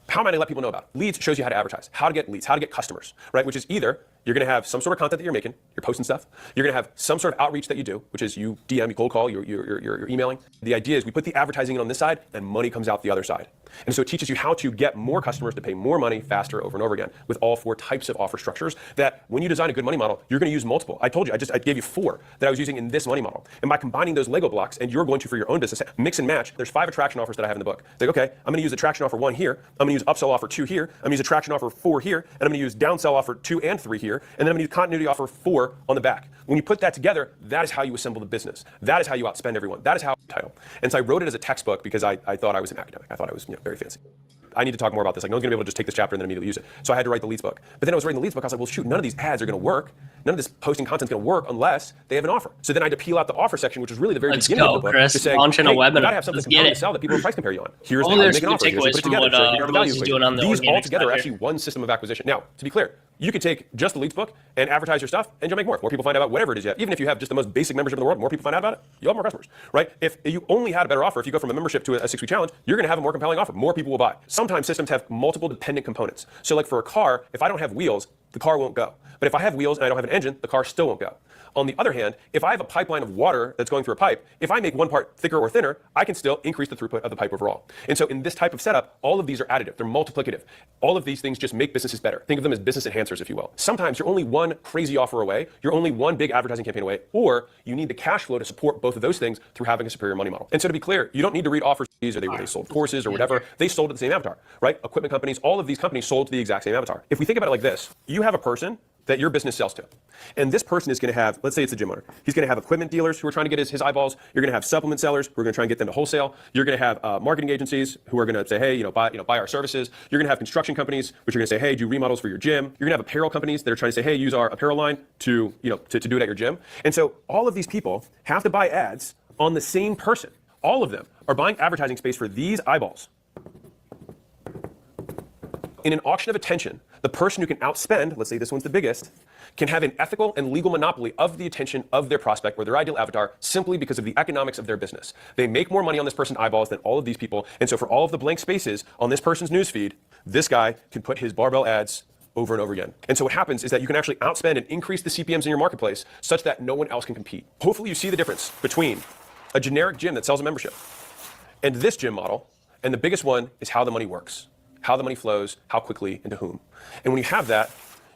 How am I going to let people know about? Leads shows you how to advertise, how to get leads, how to get customers, right? Which is either you're going to have some sort of content that you're making, you're posting stuff. You're going to have some sort of outreach that you do, which is you DM, you cold call, you're emailing. The idea is we put the advertising in on this side and money comes out the other side. And so it teaches you how to get more customers to pay more money faster over and over again with all 4 types of offer structures that when you design a good money model, you're going to use multiple. I told you, I gave you 4 that I was using in this money model. And by combining those Lego blocks, and you're going to, for your own business, mix and match, there's 5 attraction offers that I have in the book. It's like, okay, I'm going to use attraction offer 1 here. I'm going to use upsell offer 2 here. I'm going to use attraction offer 4 here. And I'm going to use downsell offer 2 and 3 here. And then I'm going to use continuity offer 4 on the back. When you put that together, that is how you assemble the business. That is how you outspend everyone. That is how you title. And so I wrote it as a textbook because I thought I was an academic. I thought I was very fancy. I need to talk more about this. Like, no one's gonna be able to just take this chapter and then immediately use it. So I had to write the leads book. But then I was writing the leads book. I was like, well, shoot, none of these ads are gonna work. None of this posting content's gonna work unless they have an offer. So then I had to peel out the offer section, which was really the very beginning of the book. Chris. To say, Launching a webinar. You gotta have something compelling to sell that people will price compare you on. Here's how you there's make an offer. Here's how you put it together. So here's the value equation. These all together are actually one system of acquisition. Now, to be clear, you could take just the leads book and advertise your stuff, and you'll make more. More people find out about whatever it is you have. Even if you have just the most basic membership in the world, more people find out about it, you'll have more customers, right? If you only had a better offer, if you go from a membership to a 6-week challenge, you're gonna have a more compelling offer. More people will buy. Sometimes systems have multiple dependent components. So like for a car, if I don't have wheels, the car won't go. But if I have wheels and I don't have an engine, the car still won't go. On the other hand, if I have a pipeline of water that's going through a pipe, if I make one part thicker or thinner, I can still increase the throughput of the pipe overall. And so in this type of setup, all of these are additive. They're multiplicative. All of these things just make businesses better. Think of them as business enhancers, if you will. Sometimes you're only one crazy offer away. You're only one big advertising campaign away, or you need the cash flow to support both of those things through having a superior money model. And so to be clear, you don't need to read offers or they sold courses or whatever. They sold to the same avatar, right? Equipment companies, all of these companies sold to the exact same avatar. If we think about it like this, you have a person that your business sells to. And this person is going to have, let's say it's a gym owner. He's going to have equipment dealers who are trying to get his eyeballs. You're going to have supplement sellers who are going to try and get them to wholesale. You're going to have marketing agencies who are going to say, hey, buy our services. You're going to have construction companies which are going to say, hey, do remodels for your gym. You're going to have apparel companies that are trying to say, hey, use our apparel line to do it at your gym. And so all of these people have to buy ads on the same person. All of them are buying advertising space for these eyeballs. In an auction of attention, the person who can outspend, let's say this one's the biggest, can have an ethical and legal monopoly of the attention of their prospect or their ideal avatar simply because of the economics of their business. They make more money on this person's eyeballs than all of these people. And so for all of the blank spaces on this person's newsfeed, this guy can put his barbell ads over and over again. And so what happens is that you can actually outspend and increase the CPMs in your marketplace such that no one else can compete. Hopefully you see the difference between a generic gym that sells a membership and this gym model. And the biggest one is how the money works, how the money flows, how quickly, and to whom. And when you have that,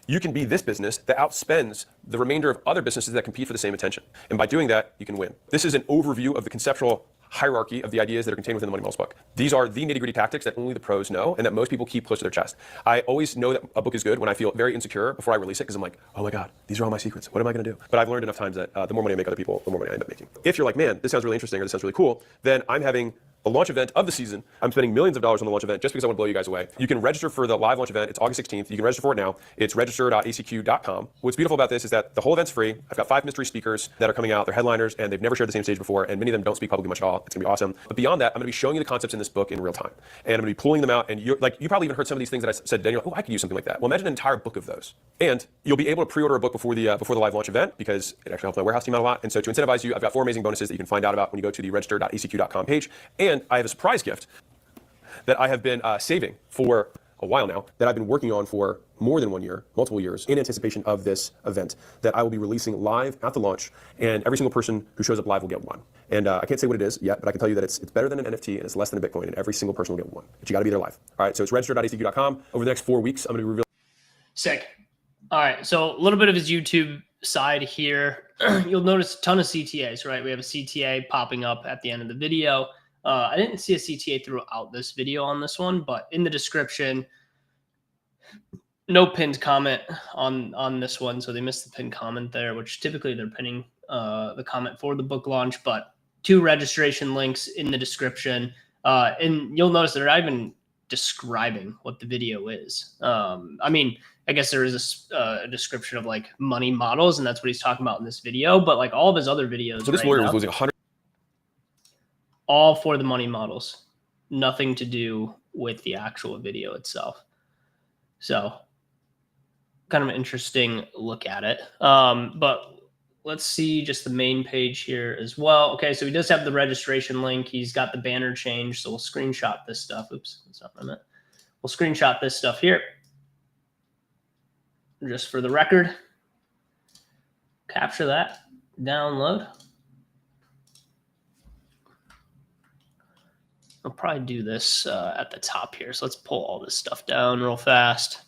you can be this business that outspends the remainder of other businesses that compete for the same attention. And by doing that, you can win. This is an overview of the conceptual hierarchy of the ideas that are contained within the Money Models book. These are the nitty-gritty tactics that only the pros know and that most people keep close to their chest. I always know that a book is good when I feel very insecure before I release it because I'm like, oh my God, these are all my secrets. What am I going to do? But I've learned enough times that the more money I make other people, the more money I end up making. If you're like, man, this sounds really interesting or this sounds really cool, then I'm having a launch event of the season. I'm spending millions of dollars on the launch event just because I want to blow you guys away. You can register for the live launch event. It's August 16th. You can register for it now. It's register.acq.com. What's beautiful about this is that the whole event's free. I've got 5 mystery speakers that are coming out. They're headliners, and they've never shared the same stage before, and many of them don't speak publicly much at all. It's going to be awesome. But beyond that, I'm going to be showing you the concepts in this book in real time. And I'm going to be pulling them out, and you probably even heard some of these things that I said, Daniel, oh, I could use something like that. Well, imagine an entire book of those. And you'll be able to pre-order a book before the live launch event because it actually helps my warehouse team out a lot. And so to incentivize you, I've got 4 amazing bonuses that you can find out about when you go to the register.acq.com page. And I have a surprise gift that I have been saving for a while now, that I've been working on for more than 1 year, multiple years, in anticipation of this event that I will be releasing live at the launch, and every single person who shows up live will get one. And I can't say what it is yet, but I can tell you that it's better than an NFT and it's less than a Bitcoin, and every single person will get one. But you got to be there live. All right, so it's register.acq.com. Over the next 4 weeks, I'm going to be revealing. Sick. All right, so a little bit of his YouTube side here. You'll notice a ton of CTAs, right? We have a CTA popping up at the end of the video. I didn't see a CTA throughout this video on this one, but in the description, no pinned comment on this one. So they missed the pinned comment there, which typically they're pinning the comment for the book launch, but 2 registration links in the description. And you'll notice they're not even describing what the video is. I mean, I guess there is a description of like money models, and that's what he's talking about in this video, but like all of his other videos. So this lawyer was losing 100. All for the money models, nothing to do with the actual video itself. So kind of an interesting look at it. But let's see just the main page here as well. Okay, so he does have the registration link. He's got the banner change. So we'll screenshot this stuff. Oops, that's not what I meant. We'll screenshot this stuff here. Just for the record. Capture that. Download. I'll probably do this at the top here. So let's pull all this stuff down real fast.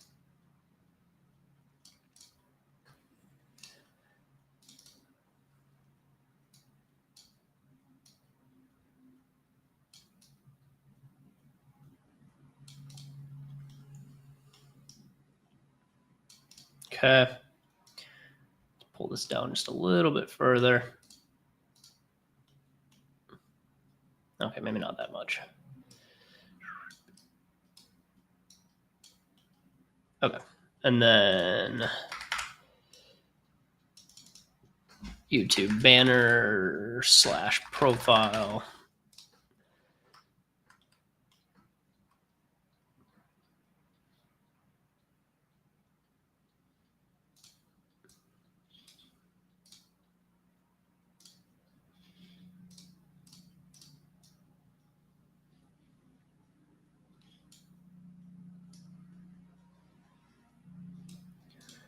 Okay. Let's pull this down just a little bit further. Okay, maybe not that much. Okay. And then YouTube banner / profile.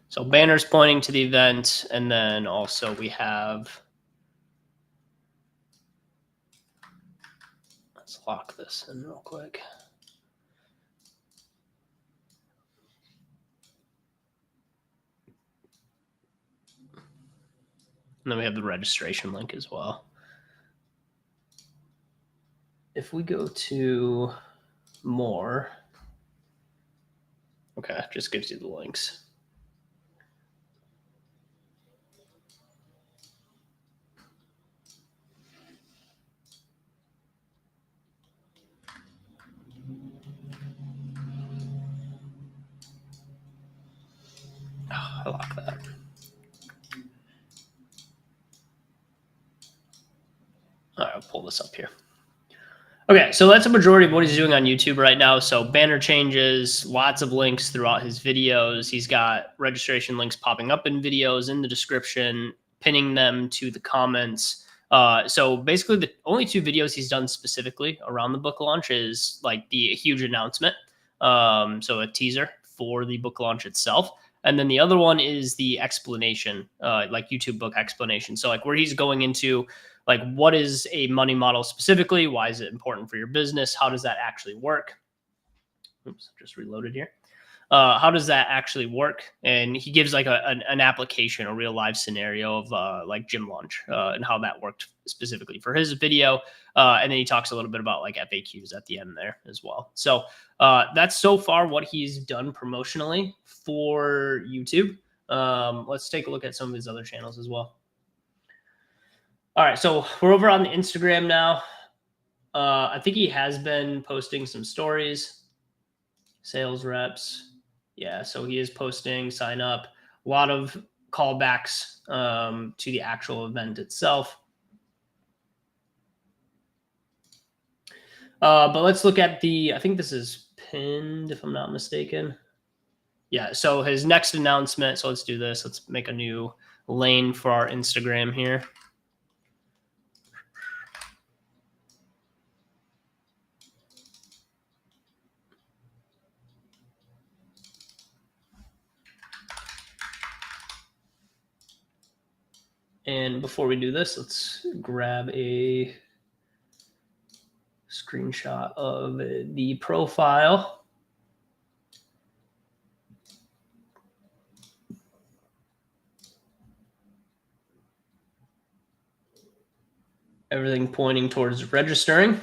So banners pointing to the event, and then also we have, let's lock this in real quick. And then we have the registration link as well. If we go to more, okay, it just gives you the links. Oh, I like that. All right, I'll pull this up here. Okay, so that's a majority of what he's doing on YouTube right now. So banner changes, lots of links throughout his videos. He's got registration links popping up in videos in the description, pinning them to the comments. So basically the only 2 videos he's done specifically around the book launch is like the huge announcement. So a teaser for the book launch itself. And then the other one is the explanation, like YouTube book explanation. So like where he's going into like what is a money model specifically? Why is it important for your business? How does that actually work? Oops, just reloaded here. How does that actually work? And he gives like an application, a real live scenario of like gym launch and how that worked specifically for his video. And then he talks a little bit about like FAQs at the end there as well. So that's so far what he's done promotionally for YouTube. Let's take a look at some of his other channels as well. All right, so we're over on the Instagram now. I think he has been posting some stories, sales reps. Yeah, so he is posting, sign up, a lot of callbacks to the actual event itself. But let's look at I think this is pinned if I'm not mistaken. Yeah, so his next announcement. So let's do this. Let's make a new lane for our Instagram here. And before we do this, let's grab a screenshot of the profile. Everything pointing towards registering.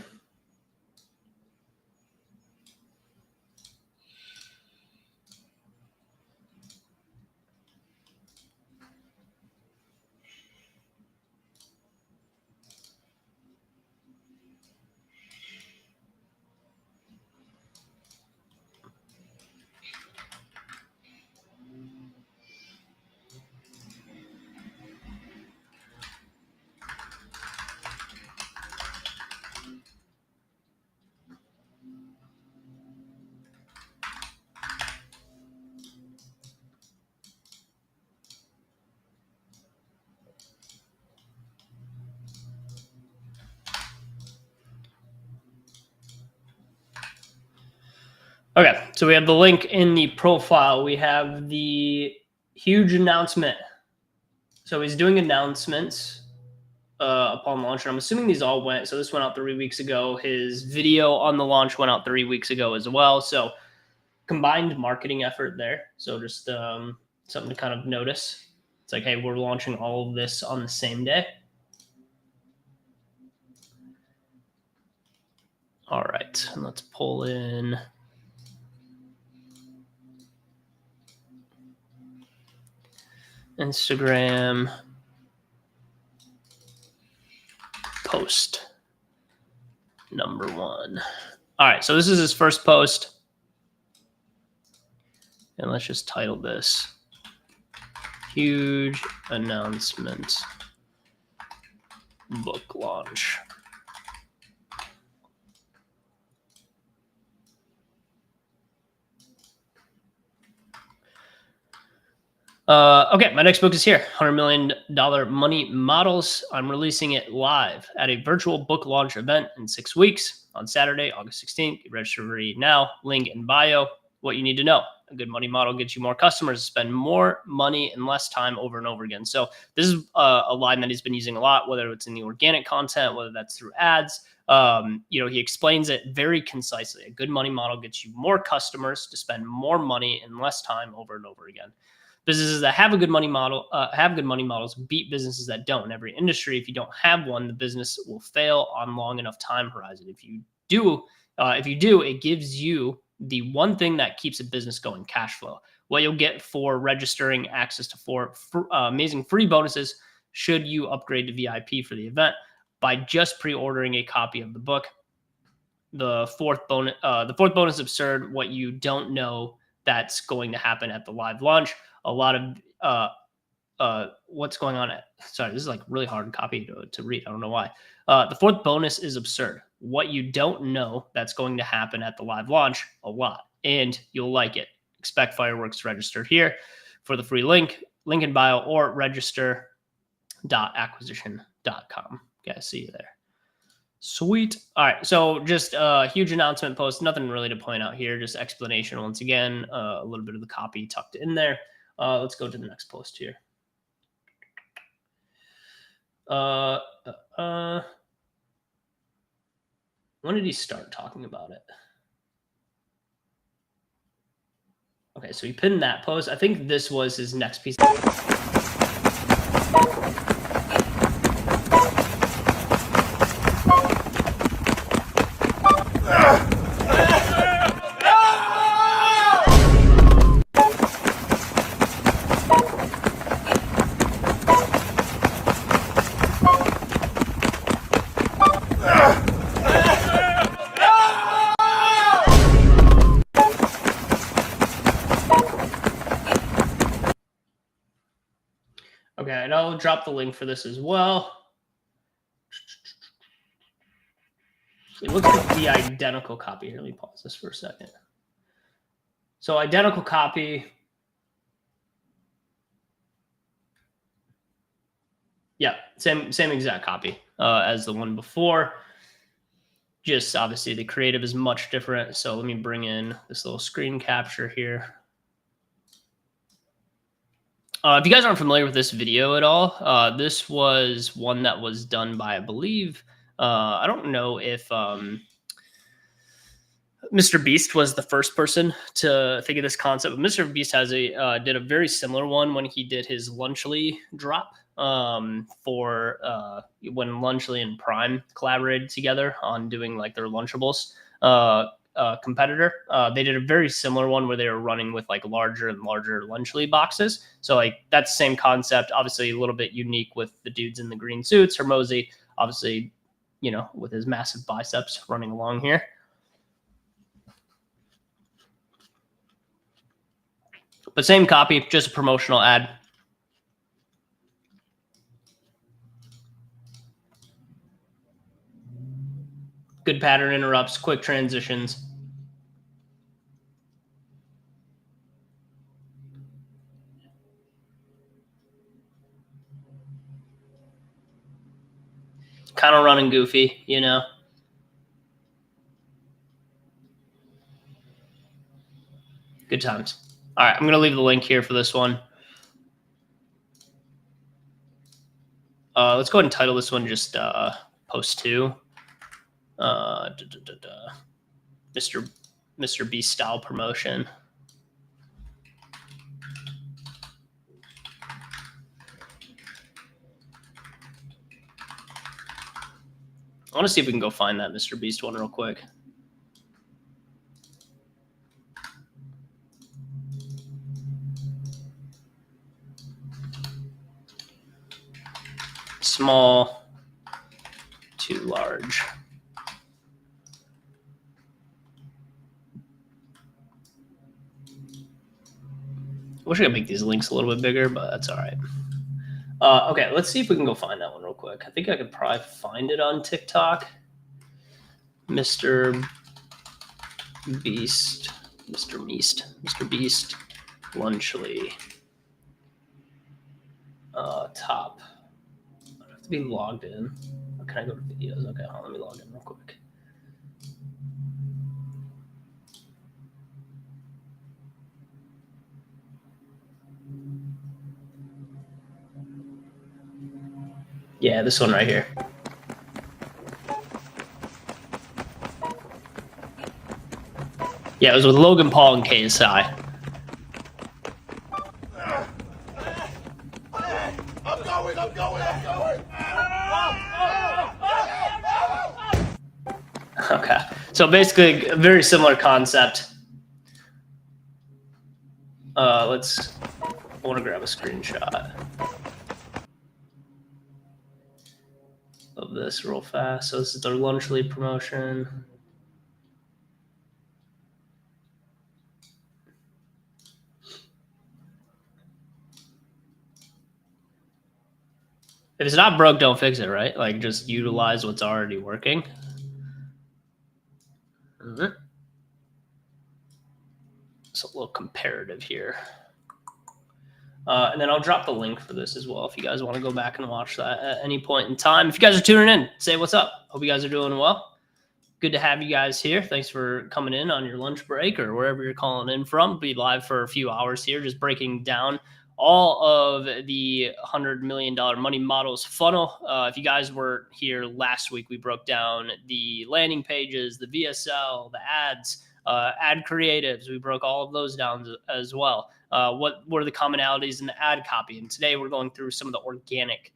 Okay, so we have the link in the profile. We have the huge announcement. So he's doing announcements upon launch. And I'm assuming these all went. So this went out 3 weeks ago. His video on the launch went out 3 weeks ago as well. So combined marketing effort there. So just something to kind of notice. It's like, hey, we're launching all of this on the same day. All right, and let's pull in Instagram post number 1. All right, so this is his first post. And let's just title this Huge Announcement Book Launch. Okay, my next book is here, $100 Million Money Models. I'm releasing it live at a virtual book launch event in 6 weeks on Saturday, August 16th. Get registered to read now. Link in bio. What you need to know. A good money model gets you more customers, spend more money in less time over and over again. So this is a line that he's been using a lot, whether it's in the organic content, whether that's through ads. He explains it very concisely. A good money model gets you more customers to spend more money in less time over and over again. Businesses that have a good money model, have good money models beat businesses that don't. In every industry, if you don't have one, the business will fail on long enough time horizon. If you do, it gives you the one thing that keeps a business going: cash flow. What you'll get for registering, access to four amazing free bonuses should you upgrade to VIP for the event by just pre-ordering a copy of the book. The fourth bonus is absurd. What you don't know that's going to happen at the live launch. A lot of what's going on sorry, this is like really hard copy to read. I don't know why. The fourth bonus is absurd. What you don't know that's going to happen at the live launch, a lot, and you'll like it. Expect fireworks registered here for the free link in bio, or register.acquisition.com. Guys, see you there. Sweet. All right. So just a huge announcement post. Nothing really to point out here. Just explanation once again. A little bit of the copy tucked in there. Let's go to the next post here. When did he start talking about it? Okay, so he pinned that post. I think this was his next piece. Okay, and I'll drop the link for this as well. It looks like the identical copy. Here, let me pause this for a second. So identical copy. Yeah, same exact copy as the one before. Just obviously the creative is much different. So let me bring in this little screen capture here. If you guys aren't familiar with this video at all, this was one that was done by, I believe, I don't know if Mr. Beast was the first person to think of this concept, but Mr. Beast has did a very similar one when he did his Lunchly drop for when Lunchly and Prime collaborated together on doing like their Lunchables competitor. They did a very similar one where they were running with like larger and larger Lunchly boxes. So like that's the same concept, obviously a little bit unique with the dudes in the green suits. Hormozi, obviously, you know, with his massive biceps running along here. But same copy, just a promotional ad. Good pattern interrupts, quick transitions. Kind of running goofy, you know. Good times. All right, I'm going to leave the link here for this one. Let's go ahead and title this one just post 2. Mr. Beast style promotion. I want to see if we can go find that Mr. Beast one real quick. Small to large. wish I could make these links a little bit bigger, but that's all right. Okay, let's see if we can go find that one real quick. I think I could probably find it on TikTok. Mr. Beast, Mr. Beast, Lunchly. Top. I have to be logged in. Or can I go to videos? Okay, hold on, let me log in real quick. Yeah, this one right here. Yeah, it was with Logan Paul and KSI. I'm going. Okay, so basically a very similar concept. I want to grab a screenshot of this real fast. So this is their Lunchly promotion. If it's not broke, don't fix it, right? Like, just utilize what's already working. It's a little comparative here. And then I'll drop the link for this as well if you guys want to go back and watch that at any point in time. If you guys are tuning in, say what's up. Hope you guys are doing well. Good to have you guys here. Thanks for coming in on your lunch break or wherever you're calling in from. Be live for a few hours here, just breaking down all of the $100 million money models funnel. If you guys were here last week, we broke down the landing pages, the VSL, the ads, ad creatives. We broke all of those down as well. What are the commonalities in the ad copy? And today we're going through some of the organic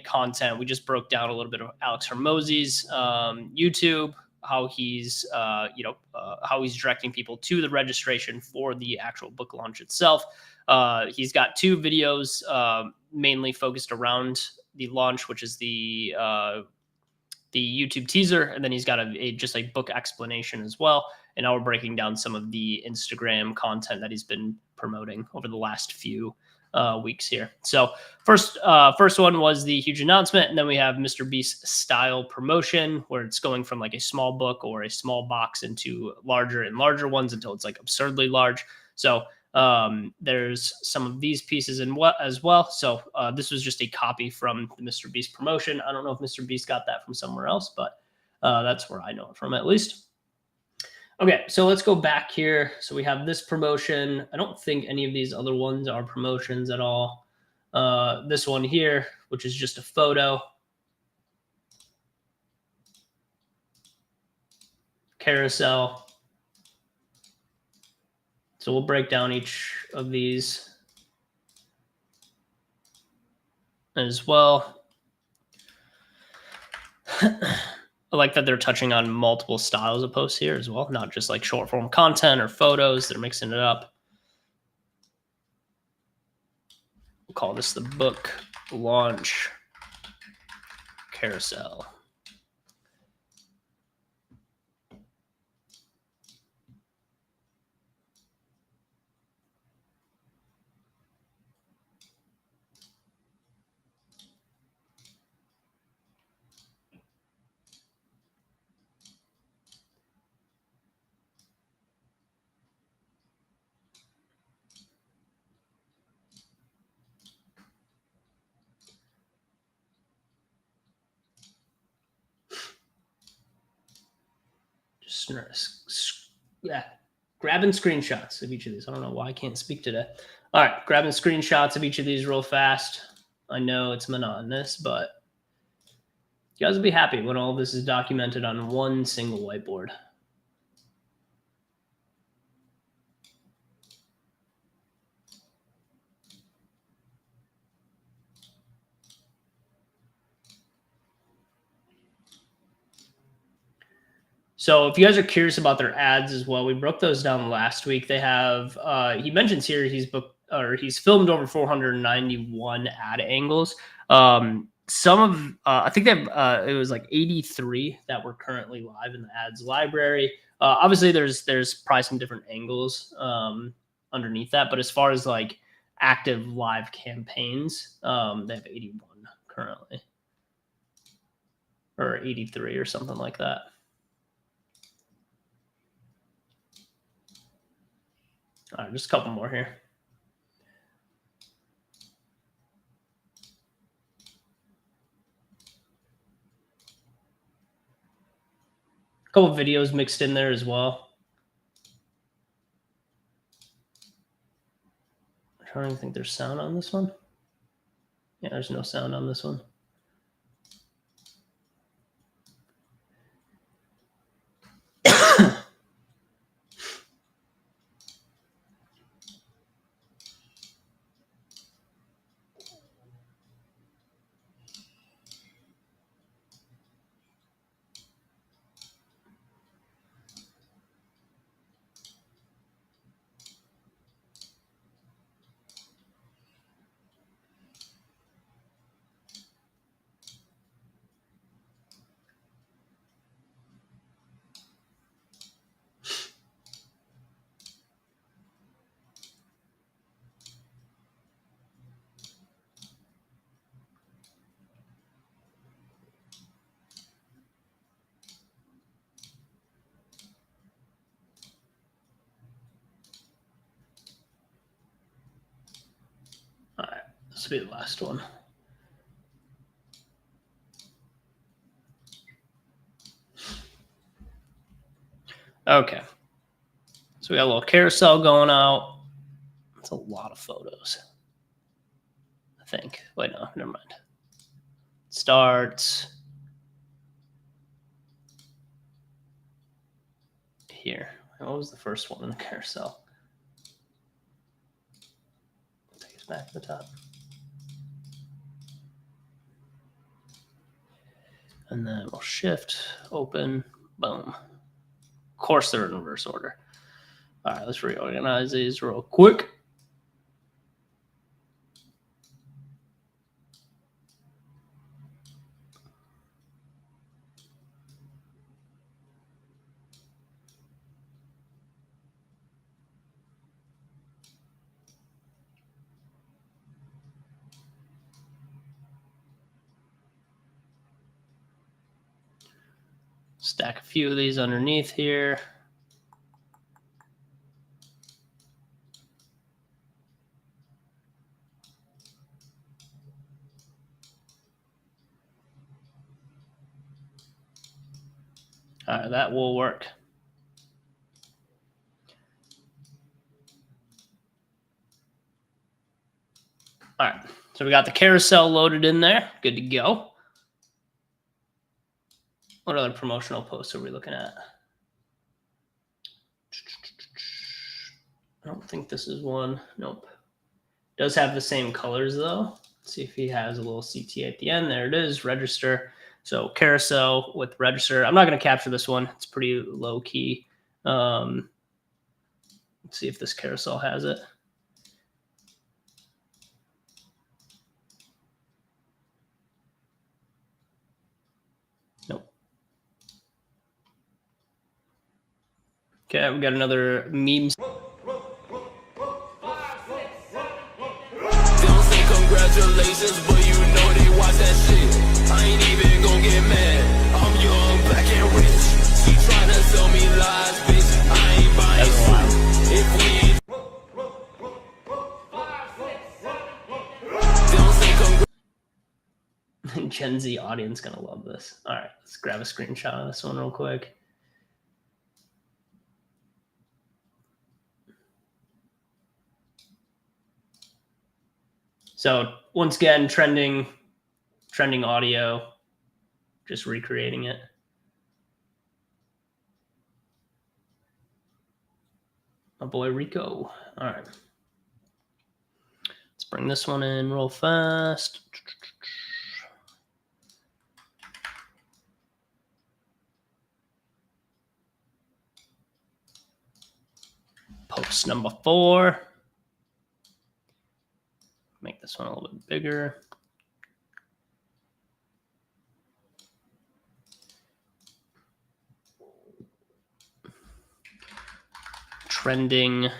content. We just broke down a little bit of Alex Hormozi's YouTube, how he's how he's directing people to the registration for the actual book launch itself. He's got 2 videos mainly focused around the launch, which is the YouTube teaser, and then he's got just a book explanation as well. And now we're breaking down some of the Instagram content that he's been promoting over the last few weeks here. So first one was the huge announcement, and then we have Mr. Beast style promotion, where it's going from like a small book or a small box into larger and larger ones until it's like absurdly large. So there's some of these pieces as well. So this was just a copy from the Mr. Beast promotion. I don't know if Mr. Beast got that from somewhere else, but that's where I know it from at least. Okay, so let's go back here. So we have this promotion. I don't think any of these other ones are promotions at all. This one here, which is just a photo. Carousel. So we'll break down each of these as well. I like that they're touching on multiple styles of posts here as well, not just like short form content or photos. They're mixing it up. We'll call this the book launch carousel. Yeah, grabbing screenshots of each of these. I don't know why I can't speak today. All right, grabbing screenshots of each of these real fast. I know it's monotonous, but you guys will be happy when all this is documented on one single whiteboard. So if you guys are curious about their ads as well, we broke those down last week. They have, he mentions here he's filmed over 491 ad angles. Some of, I think they have, it was like 83 that were currently live in the ads library. Obviously there's probably some different angles underneath that. But as far as like active live campaigns, they have 81 currently, or 83 or something like that. All right, just a couple more here. A couple videos mixed in there as well. I don't even think there's sound on this one. Yeah, there's no sound on this one. All right, this will be the last one. Okay, so we got a little carousel going out. That's a lot of photos, I think. Wait, no, never mind. Starts here. What was the first one in the carousel? Take us back to the top. And then we'll shift, open, boom. Of course, they're in reverse order. All right, let's reorganize these real quick. Stack a few of these underneath here. All right, that will work. All right, so we got the carousel loaded in there. Good to go. What other promotional posts are we looking at? I don't think this is one. Nope. Does have the same colors though. Let's see if he has a little CTA at the end. There it is, register. So carousel with register. I'm not going to capture this one. It's pretty low key. Let's see if this carousel has it. Nope. Okay, we got another meme. Congratulations, but you know they watch that shit. I ain't even gonna get mad. I'm young, black and rich. She tryna sell me lies, bitch. I ain't buying shit. If we Gen Z audience gonna love this. All right, let's grab a screenshot of this one real quick. So once again, trending audio, just recreating it. My boy Rico. All right. Let's bring this one in real fast. Post number 4. Make this one a little bit bigger. Trending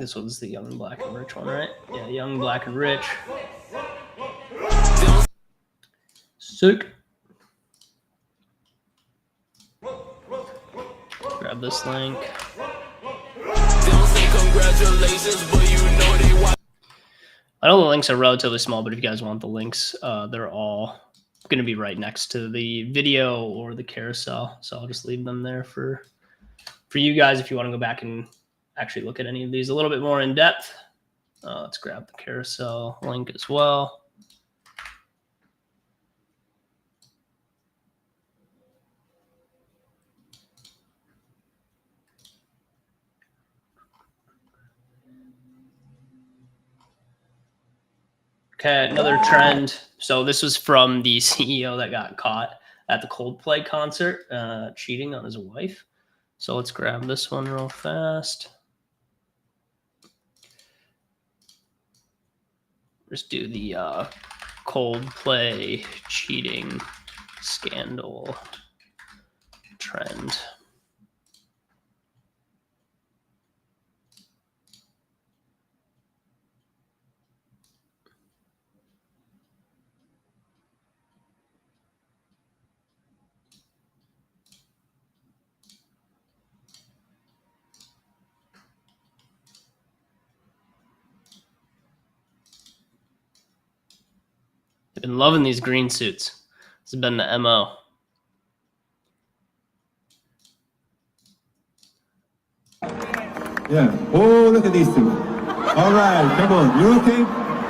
this was the Young, Black, and Rich one, right? Yeah, Young, Black, and Rich. Sick. Grab this link. I know the links are relatively small, but if you guys want the links, they're all going to be right next to the video or the carousel. So I'll just leave them there for you guys if you want to go back and actually look at any of these a little bit more in depth. Let's grab the carousel link as well. Okay, another trend. So this was from the CEO that got caught at the Coldplay concert cheating on his wife. So let's grab this one real fast. Just do the Coldplay cheating scandal trend. I've been loving these green suits. This has been the MO. Yeah. Oh, look at these two. All right, come on. You okay?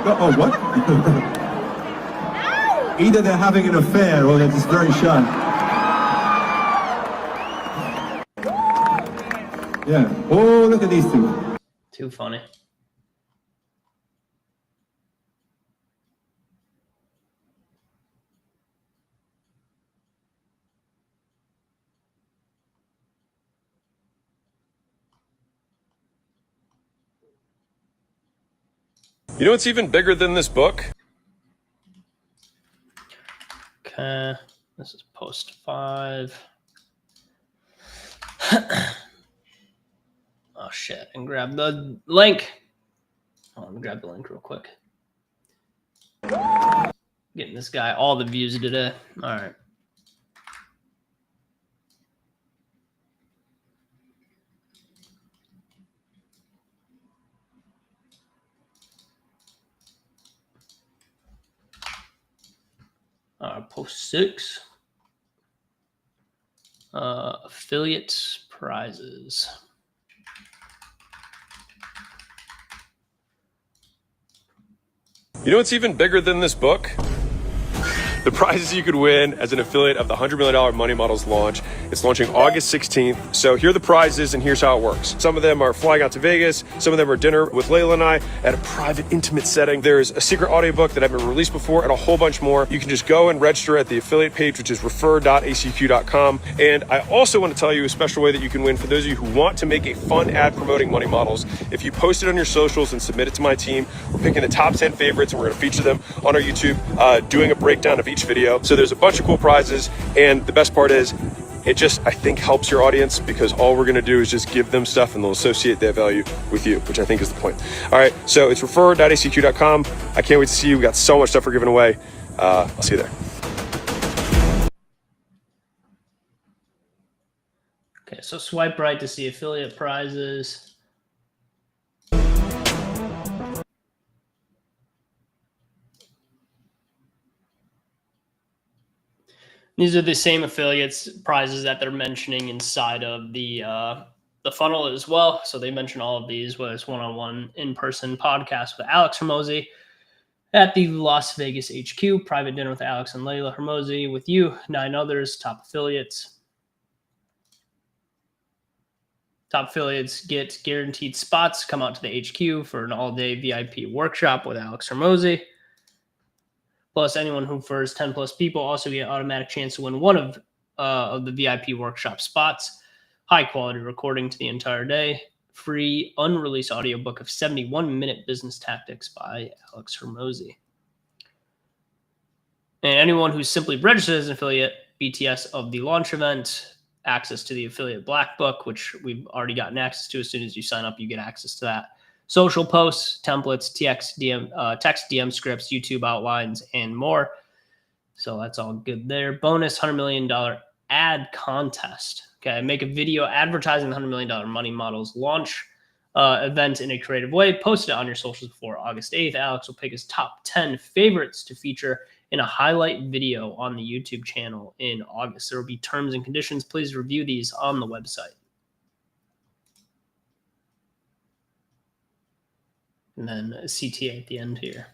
Oh, what? Either they're having an affair or they're just very shy. Yeah. Oh, look at these two. Too funny. You know what's even bigger than this book? Okay, this is post 5. Oh shit, and grab the link. Let me grab the link real quick. Getting this guy all the views today. All right. Post 6. Affiliates prizes. You know what's even bigger than this book? The prizes you could win as an affiliate of the $100 million Money Models launch. It's launching August 16th. So here are the prizes and here's how it works. Some of them are flying out to Vegas. Some of them are dinner with Layla and I at a private, intimate setting. There's a secret audiobook that haven't been released before and a whole bunch more. You can just go and register at the affiliate page, which is refer.acq.com. And I also want to tell you a special way that you can win for those of you who want to make a fun ad promoting Money Models. If you post it on your socials and submit it to my team, we're picking the top 10 favorites and we're going to feature them on our YouTube, doing a breakdown of each video. So there's a bunch of cool prizes, and the best part is it just, I think, helps your audience because all we're going to do is just give them stuff and they'll associate that value with you, which I think is the point. All right, so it's refer.acq.com. I can't wait to see you. We got so much stuff we're giving away. I'll see you there. Okay, so swipe right to see affiliate prizes. These are the same affiliates prizes that they're mentioning inside of the funnel as well. So they mention all of these, whether it's one-on-one in-person podcast with Alex Hormozi at the Las Vegas HQ, private dinner with Alex and Layla Hormozi with you, 9 others, top affiliates. Top affiliates get guaranteed spots, come out to the HQ for an all-day VIP workshop with Alex Hormozi. Plus, anyone who refers 10 plus people also get an automatic chance to win one of the VIP workshop spots. High quality recording to the entire day. Free unreleased audiobook of 71-minute business tactics by Alex Hormozi. And anyone who's simply registered as an affiliate, BTS of the launch event, access to the affiliate black book, which we've already gotten access to. As soon as you sign up, you get access to that. social posts, templates, text DM scripts, YouTube outlines, and more. So that's all good there. Bonus $100 million ad contest. Okay, make a video advertising the $100 million money models launch event in a creative way. Post it on your socials before August 8th. Alex will pick his top 10 favorites to feature in a highlight video on the YouTube channel in August. There will be terms and conditions. Please review these on the website. And then a CTA at the end here.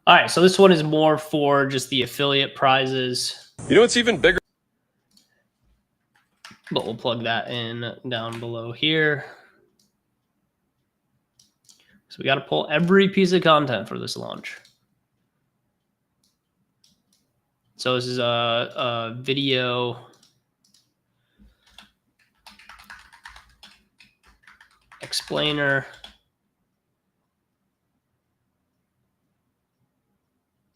All right, so this one is more for just the affiliate prizes. You know what's even bigger? But we'll plug that in down below here. So we got to pull every piece of content for this launch. So this is a video explainer.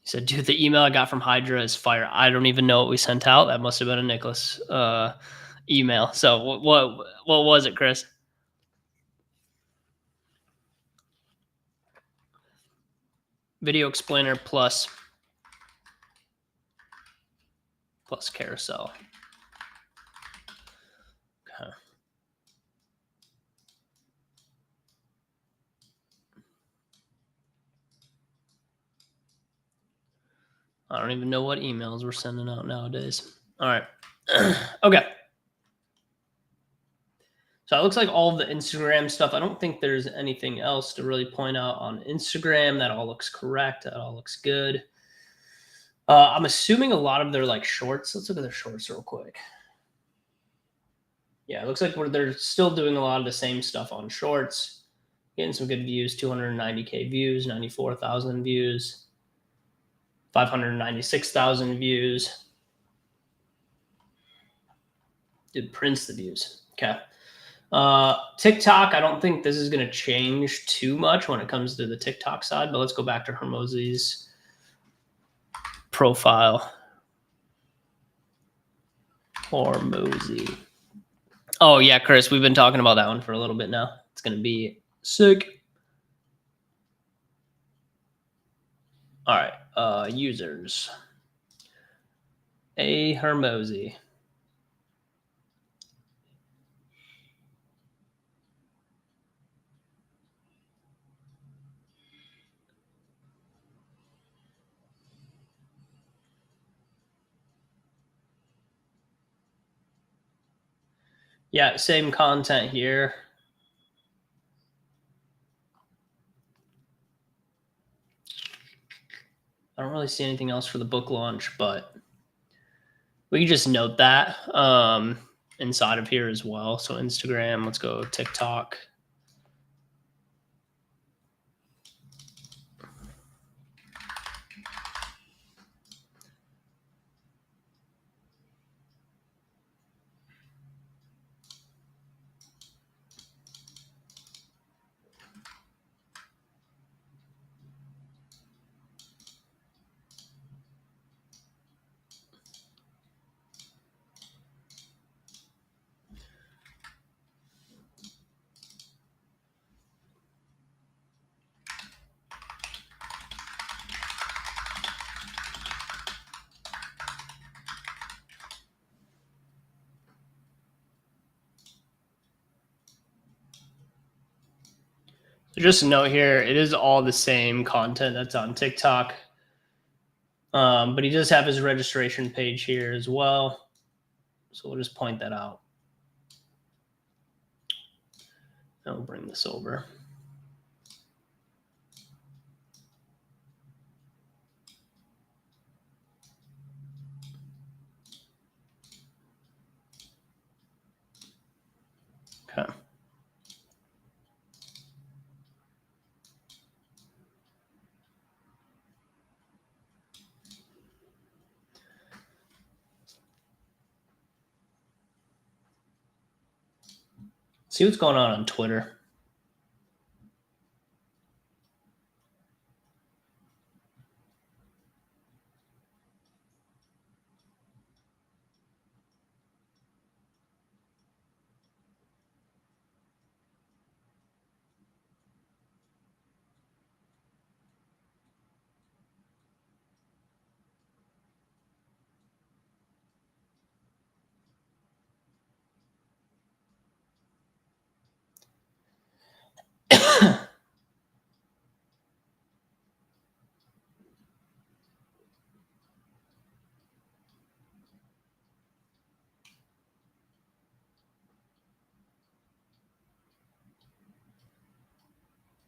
He said, dude, the email I got from Hydra is fire. I don't even know what we sent out. That must have been a Nicholas email. So what was it, Chris? Video explainer plus carousel. Okay. I don't even know what emails we're sending out nowadays. All right. Okay. So it looks like all of the Instagram stuff. I don't think there's anything else to really point out on Instagram. That all looks correct. That all looks good. I'm assuming a lot of their like shorts. Let's look at their shorts real quick. Yeah, it looks like they're still doing a lot of the same stuff on shorts. Getting some good views, 290K views, 94,000 views, 596,000 views. Did Prince the views. Okay. TikTok, I don't think this is going to change too much when it comes to the TikTok side, but let's go back to Hormozi's profile. Hormozi. Oh, yeah, Chris, we've been talking about that one for a little bit now. It's going to be sick. All right, users. A Hormozi. Yeah, same content here. I don't really see anything else for the book launch, but we can just note that inside of here as well. So Instagram, let's go TikTok. So just a note here, it is all the same content that's on TikTok. But he does have his registration page here as well. So we'll just point that out. And we'll bring this over. Okay. See what's going on Twitter.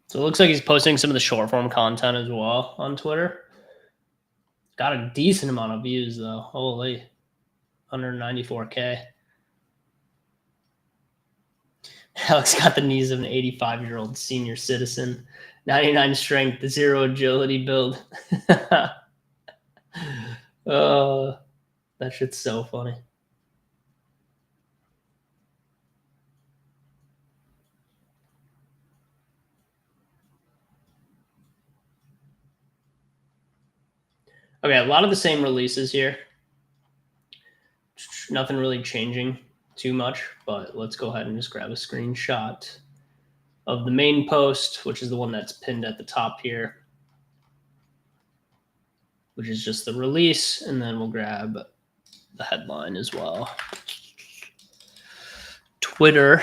So it looks like he's posting some of the short form content as well on Twitter. Got a decent amount of views though. Holy, 194K. Alex got the knees of an 85-year-old senior citizen. 99 strength, 0 agility build. Oh, that shit's so funny. Okay, a lot of the same releases here. Nothing really changing too much, but let's go ahead and just grab a screenshot of the main post, which is the one that's pinned at the top here, which is just the release, and then we'll grab the headline as well. Twitter,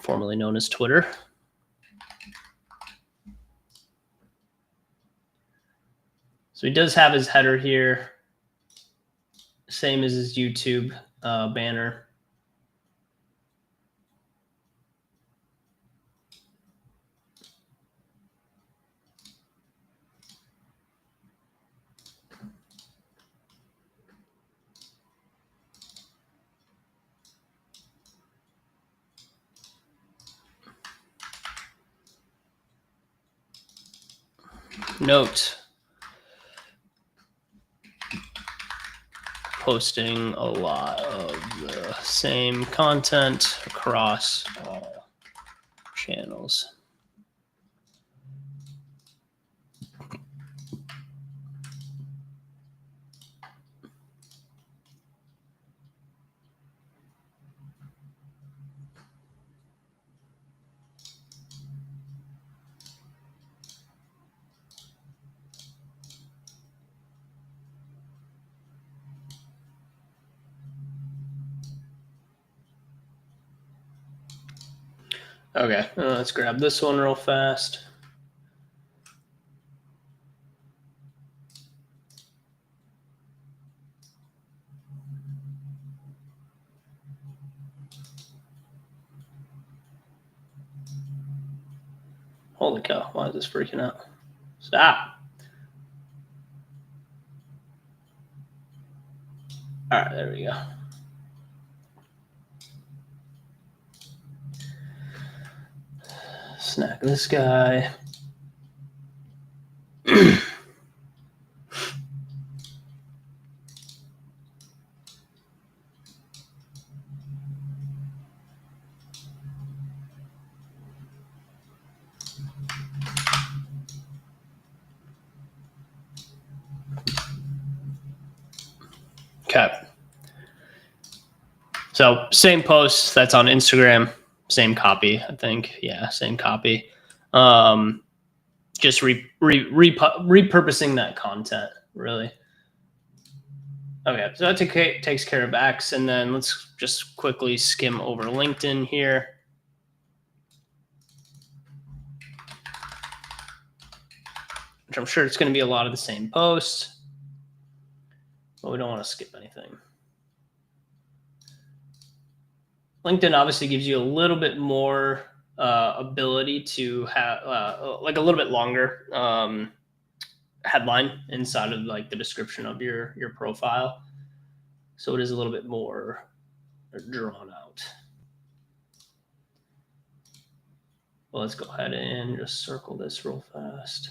formerly known as Twitter. So he does have his header here, same as his YouTube banner. Note, posting a lot of the same content across all channels. Okay, let's grab this one real fast. Holy cow, why is this freaking out? Stop. All right, there we go. Snack this guy. Okay. So same post that's on Instagram, same copy, I think. Yeah, same copy. Just repurposing that content, really. Okay, so that takes care of X, and then let's just quickly skim over LinkedIn here. Which I'm sure it's going to be a lot of the same posts, but we don't want to skip anything. LinkedIn obviously gives you a little bit more ability to have like a little bit longer headline inside of like the description of your profile. So it is a little bit more drawn out. Well, let's go ahead and just circle this real fast.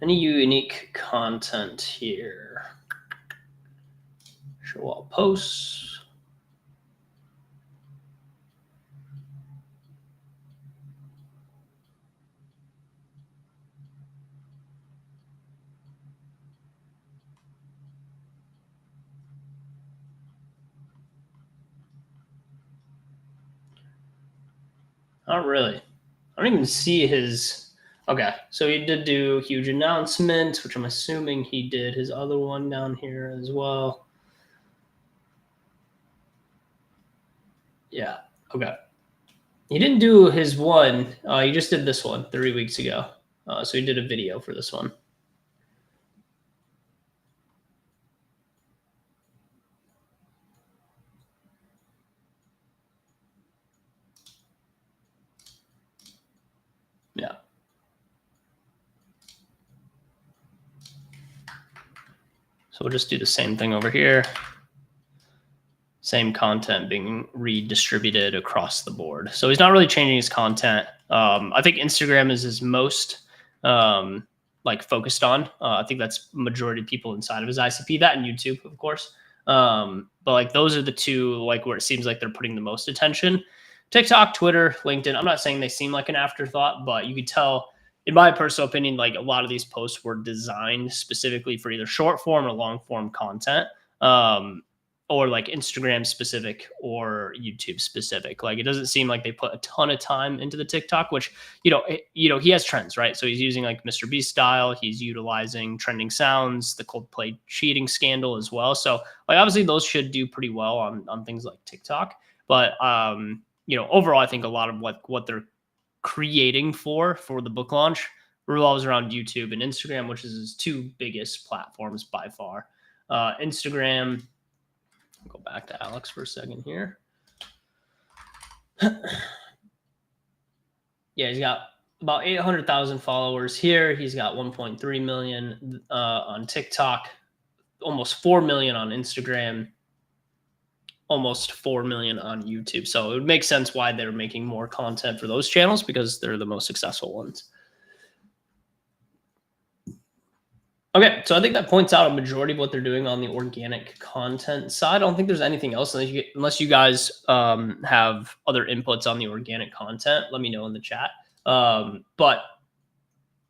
Any unique content here? Show all posts. Not really. I don't even see his. Okay, so he did do huge announcements, which I'm assuming he did his other one down here as well. Yeah. Okay. He didn't do his one. He just did this one 3 weeks ago. So he did a video for this one. Yeah. So we'll just do the same thing over here. Same content being redistributed across the board. So he's not really changing his content. I think Instagram is his most like focused on. I think that's majority of people inside of his ICP, that and YouTube, of course. But like those are the two like where it seems like they're putting the most attention. TikTok, Twitter, LinkedIn. I'm not saying they seem like an afterthought, but you could tell, in my personal opinion, like a lot of these posts were designed specifically for either short form or long form content. Or like Instagram specific or YouTube specific. Like it doesn't seem like they put a ton of time into the TikTok, which, he has trends, right? So he's using like Mr. Beast style. He's utilizing trending sounds, the Coldplay cheating scandal as well. So like obviously those should do pretty well on things like TikTok. But overall, I think a lot of what they're creating for the book launch revolves around YouTube and Instagram, which is his two biggest platforms by far. Instagram. Go back to Alex for a second here. Yeah, he's got about 800,000 followers here. He's got 1.3 million on TikTok, almost 4 million on Instagram, almost 4 million on YouTube. So it would make sense why they're making more content for those channels because they're the most successful ones. Okay, so I think that points out a majority of what they're doing on the organic content side. I don't think there's anything else unless you guys have other inputs on the organic content. Let me know in the chat. But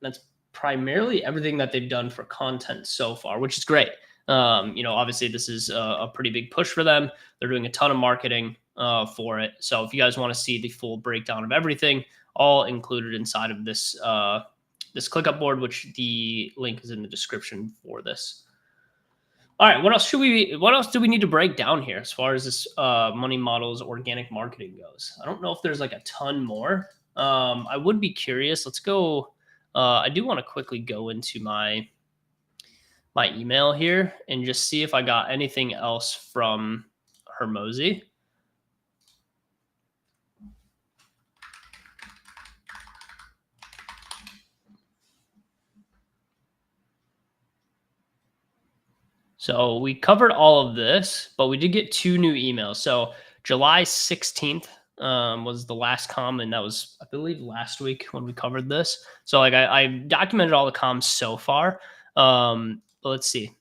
that's primarily everything that they've done for content so far, which is great. Obviously this is a pretty big push for them. They're doing a ton of marketing for it. So if you guys want to see the full breakdown of everything, all included inside of this this ClickUp board, which the link is in the description for this. All right, what else do we need to break down here as far as this Money Models organic marketing goes? I don't know if there's like a ton more. I would be curious. Let's go. I do want to quickly go into my email here and just see if I got anything else from Hormozi. So we covered all of this, but we did get 2 new emails. So July 16th was the last comm, and that was, I believe, last week when we covered this. So like I documented all the comms so far. But let's see.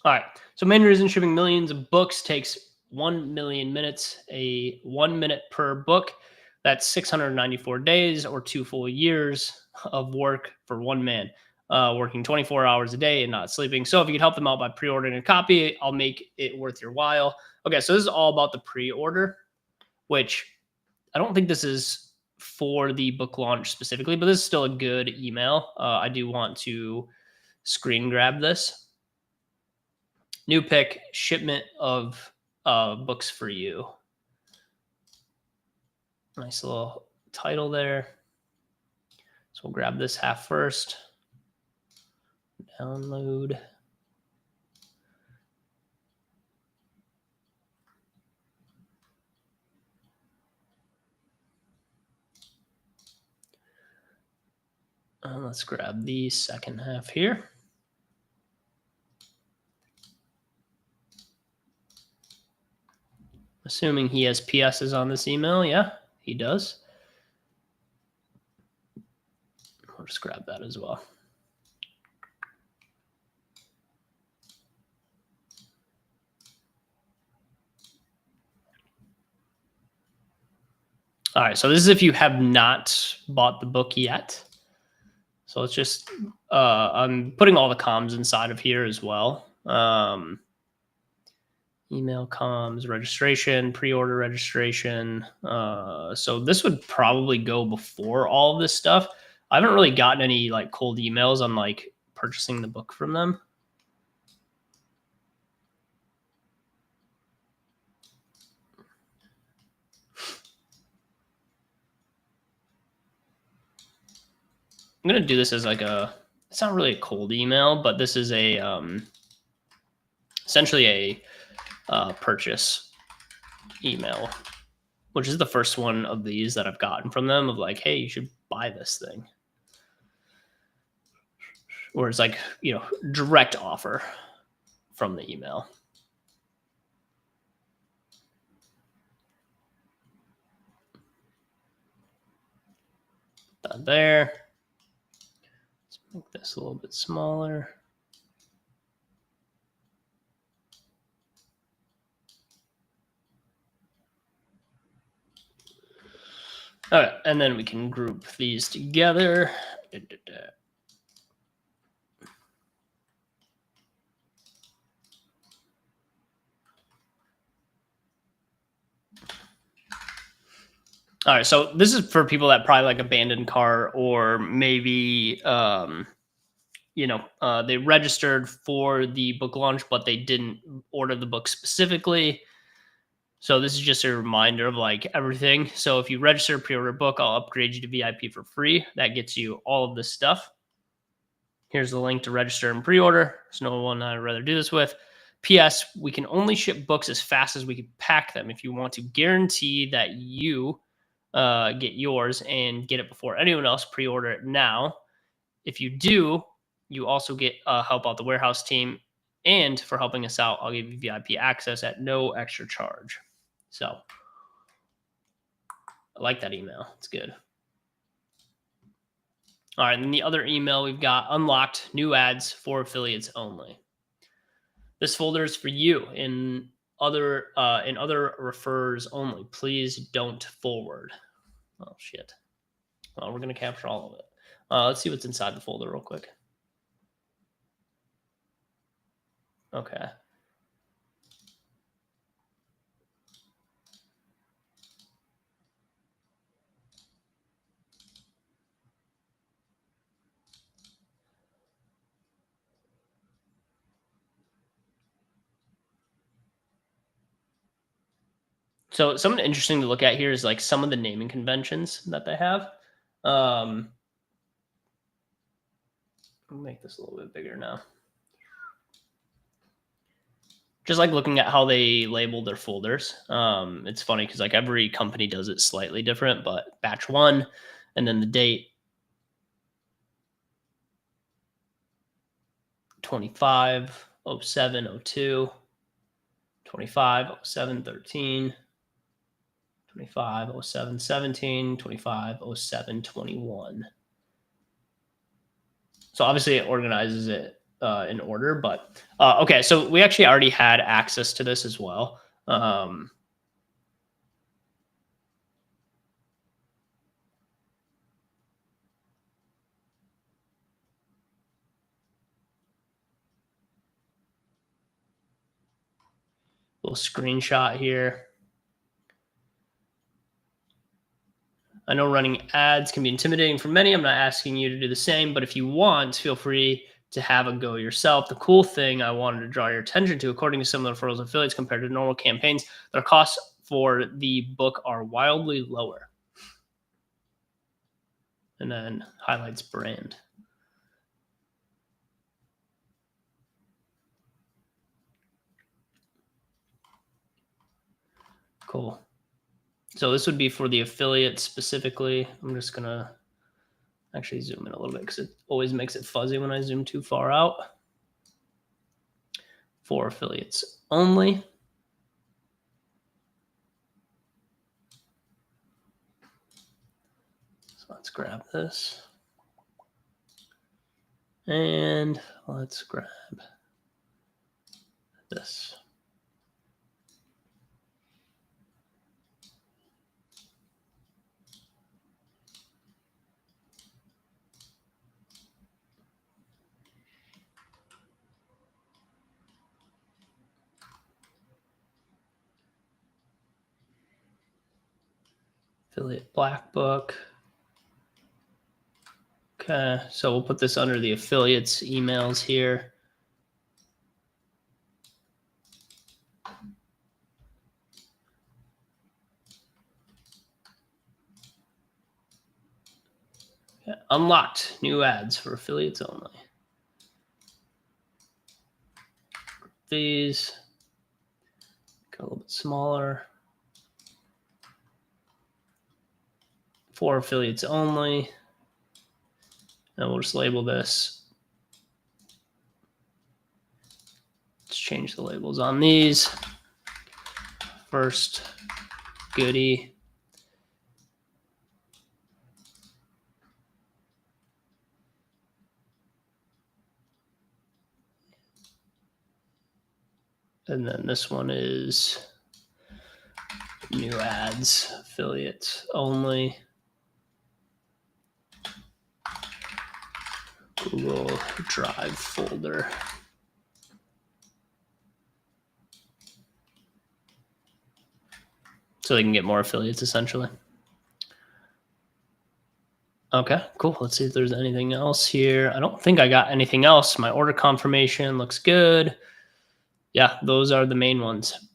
All right. So main reason shipping millions of books takes 1 million minutes, a 1 minute per book. That's 694 days or 2 full years of work for one man, working 24 hours a day and not sleeping. So if you could help them out by pre-ordering a copy, I'll make it worth your while. Okay. So this is all about the pre-order, which I don't think this is for the book launch specifically, but this is still a good email. I do want to screen grab this. New pick, shipment of books for you. Nice little title there. So we'll grab this half first. Download. And let's grab the second half here. Assuming he has PSs on this email. Yeah, he does. I'll just grab that as well. All right, so this is if you have not bought the book yet. So let's just, I'm putting all the comms inside of here as well. Email comms, registration, pre-order registration. So this would probably go before all of this stuff. I haven't really gotten any like cold emails on like purchasing the book from them. I'm going to do this as like it's not really a cold email, but this is a, essentially a purchase email, which is the first one of these that I've gotten from them of like, hey, you should buy this thing. Or it's like, you know, direct offer from the email. Done there. Let's make this a little bit smaller. All right, and then we can group these together. All right, so this is for people that probably like abandoned cart, or maybe you know, they registered for the book launch, but they didn't order the book specifically. So this is just a reminder of like everything. So if you register, pre-order book, I'll upgrade you to VIP for free. That gets you all of this stuff. Here's the link to register and pre-order. There's no one I'd rather do this with. P.S. We can only ship books as fast as we can pack them. If you want to guarantee that you get yours and get it before anyone else, pre-order it now. If you do, you also get help out the warehouse team. And for helping us out, I'll give you VIP access at no extra charge. So I like that email. It's good. All right, and then the other email we've got, unlocked new ads for affiliates only. This folder is for you in other referrers only. Please don't forward. Oh shit. Well, we're gonna capture all of it. Let's see what's inside the folder real quick. Okay. So something interesting to look at here is like some of the naming conventions that they have. I'll make this a little bit bigger now. Just like looking at how they label their folders. It's funny because like every company does it slightly different, but batch 1 and then the date 25/07/02, 25/07/13, 25/07/17, 25/07/21. So obviously it organizes it in order, but okay, so we actually already had access to this as well. Little screenshot here. I know running ads can be intimidating for many. I'm not asking you to do the same, but if you want, feel free to have a go yourself. The cool thing I wanted to draw your attention to, according to some of the referrals and affiliates compared to normal campaigns, their costs for the book are wildly lower. And then highlights brand. Cool. So this would be for the affiliate specifically. I'm just going to actually zoom in a little bit because it always makes it fuzzy when I zoom too far out. For affiliates only. So let's grab this. And let's grab this. Affiliate Black Book. Okay, so we'll put this under the affiliates emails here. Okay, unlocked new ads for affiliates only. These go a little bit smaller. For affiliates only. And we'll just label this. Let's change the labels on these. First goodie. And then this one is new ads, affiliates only. Google Drive folder. So they can get more affiliates essentially. Okay, cool. Let's see if there's anything else here. I don't think I got anything else. My order confirmation looks good. Yeah, those are the main ones.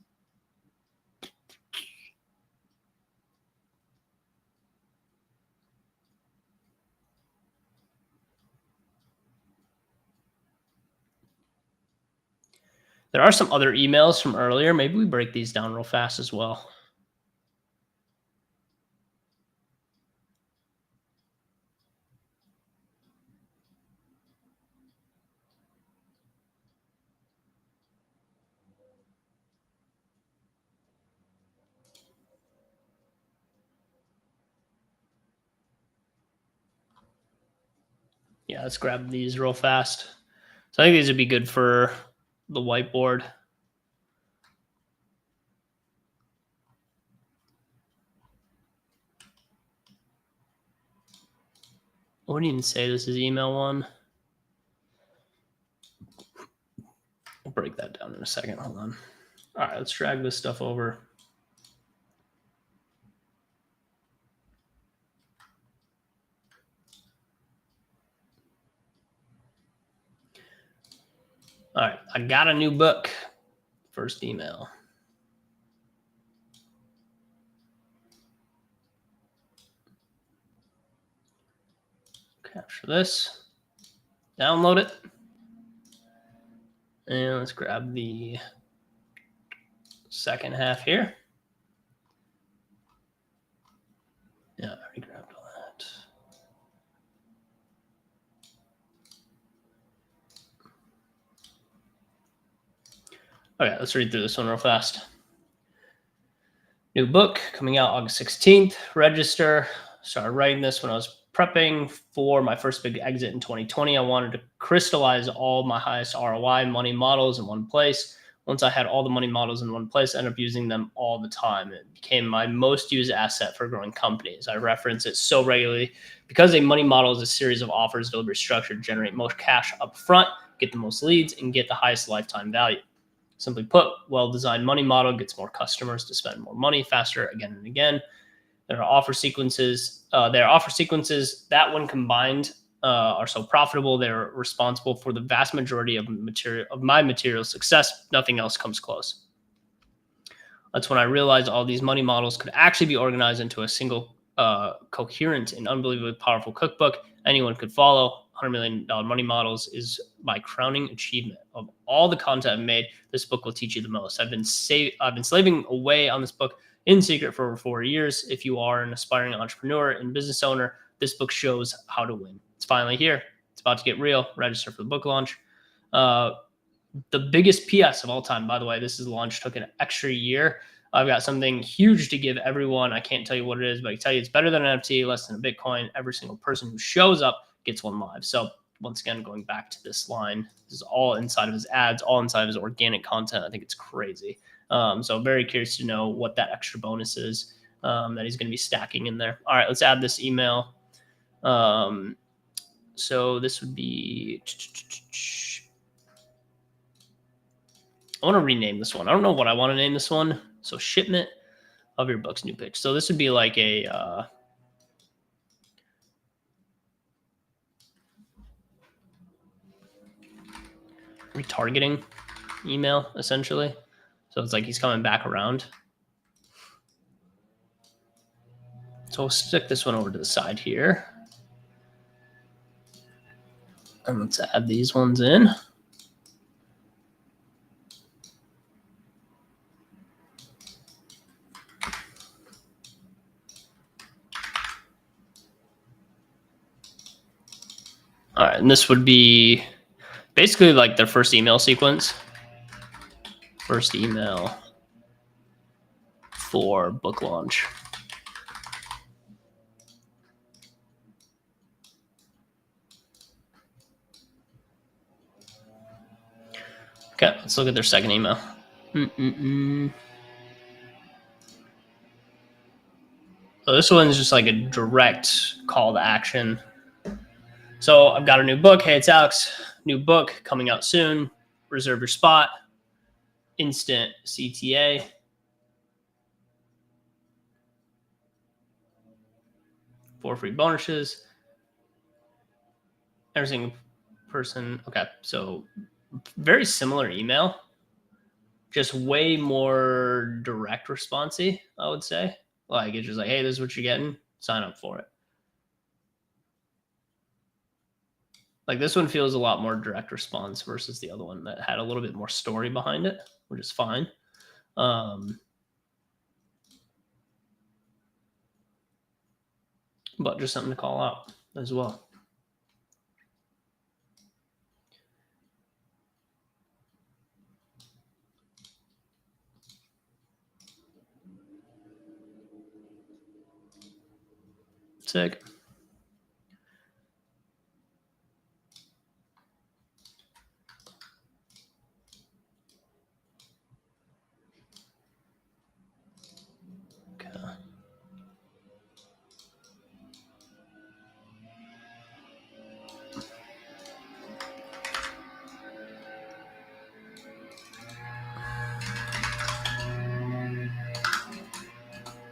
There are some other emails from earlier. Maybe we break these down real fast as well. Yeah, let's grab these real fast. So I think these would be good for the whiteboard. I wouldn't even say this is email one. We'll break that down in a second. Hold on. All right, let's drag this stuff over. All right, I got a new book. First email. Capture this. Download it. And let's grab the second half here. Yeah, I already grabbed all that. Okay, let's read through this one real fast. New book coming out August 16th. Register. Started writing this when I was prepping for my first big exit in 2020. I wanted to crystallize all my highest ROI money models in one place. Once I had all the money models in one place, I ended up using them all the time. It became my most used asset for growing companies. I reference it so regularly because a money model is a series of offers delivered structured to generate most cash up front, get the most leads, and get the highest lifetime value. Simply put, well-designed money model gets more customers to spend more money faster again and again. There are offer sequences. That, when combined, are so profitable. They're responsible for the vast majority of my material success. Nothing else comes close. That's when I realized all these money models could actually be organized into a single, coherent and unbelievably powerful cookbook anyone could follow. $100 million money models is my crowning achievement. Of all the content I've made, this book will teach you the most. I've been slaving away on this book in secret for over 4 years. If you are an aspiring entrepreneur and business owner, this book shows how to win. It's finally here. It's about to get real. Register for the book launch. The biggest PS of all time, by the way, this is launch took an extra year. I've got something huge to give everyone. I can't tell you what it is, but I can tell you it's better than an NFT, less than a Bitcoin. Every single person who shows up gets one live. So once again, going back to this line, this is all inside of his ads, all inside of his organic content. I think it's crazy. So very curious to know what that extra bonus is that he's going to be stacking in there. All right, let's add this email. So this would be, I want to rename this one. I don't know what I want to name this one. So shipment of your book's new pitch. So this would be like a retargeting email, essentially. So it's like he's coming back around. So we'll stick this one over to the side here. And let's add these ones in. All right, and this would be basically like their first email sequence. First email for book launch. Okay, let's look at their second email. So this one's just like a direct call to action. So I've got a new book. Hey, it's Alex. New book coming out soon. Reserve your spot. Instant CTA. 4 free bonuses. Every single person. Okay, so very similar email. Just way more direct response-y, I would say. Like, it's just like, hey, this is what you're getting. Sign up for it. Like, this one feels a lot more direct response versus the other one that had a little bit more story behind it, which is fine. But just something to call out as well. Sick. Okay.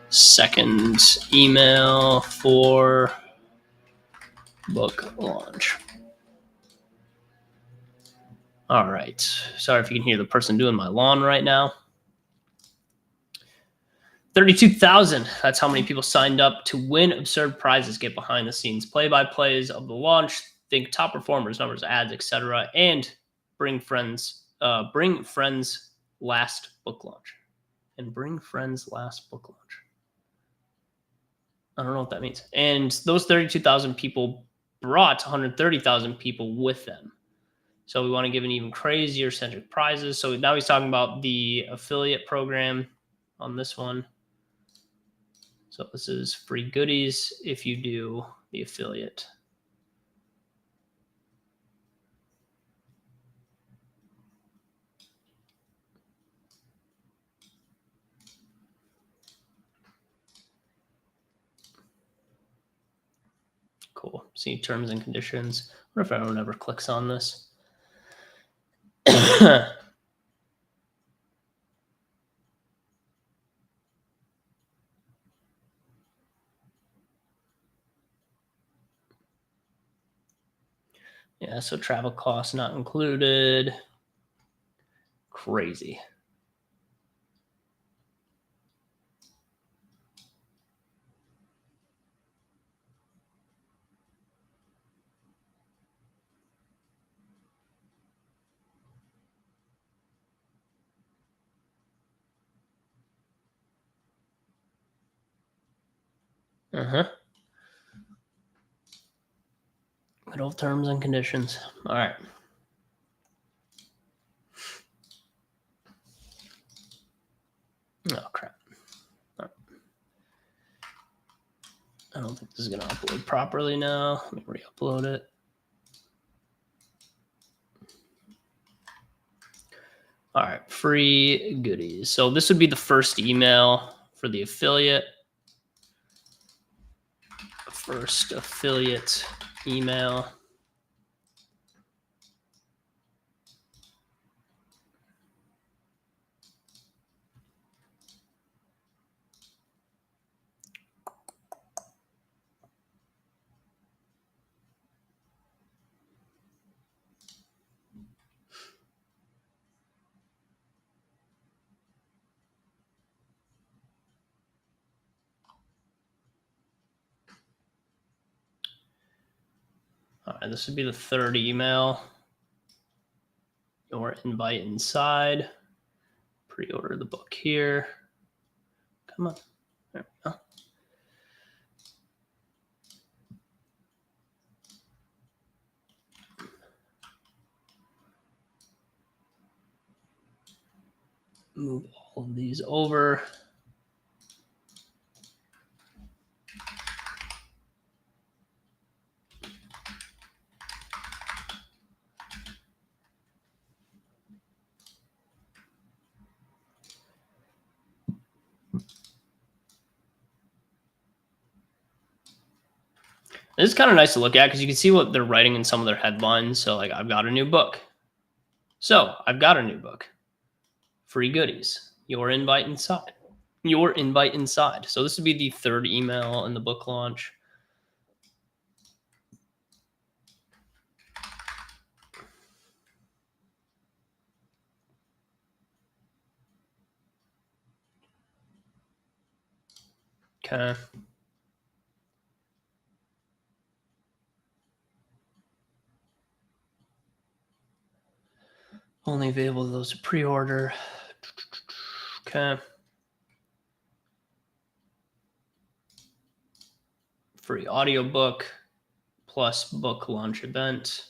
Second email for book launch. All right. Sorry if you can hear the person doing my lawn right now. 32,000. That's how many people signed up to win absurd prizes, get behind the scenes play-by-plays of the launch, think top performers, numbers, ads, etc., and bring friends last book launch. And bring friends last book launch. I don't know what that means. And those 32,000 people brought 130,000 people with them. So we want to give an even crazier centric prizes. So now he's talking about the affiliate program on this one. So this is free goodies if you do the affiliate. Cool. See terms and conditions. I wonder if anyone ever clicks on this. Yeah, so travel costs not included. Crazy. Good old terms and conditions. All right. Oh, crap. All right. I don't think this is going to upload properly now. Let me re-upload it. All right. Free goodies. So this would be the first email for the affiliate. First affiliate email. All right, this would be the third email. Your invite inside. Pre-order the book here. Come on. There we go. Move all of these over. This is kind of nice to look at because you can see what they're writing in some of their headlines. So like, I've got a new book. So I've got a new book. Free goodies. Your invite inside. Your invite inside. So this would be the third email in the book launch. Okay. Only available to those who pre-order. Okay. Free audiobook plus book launch event.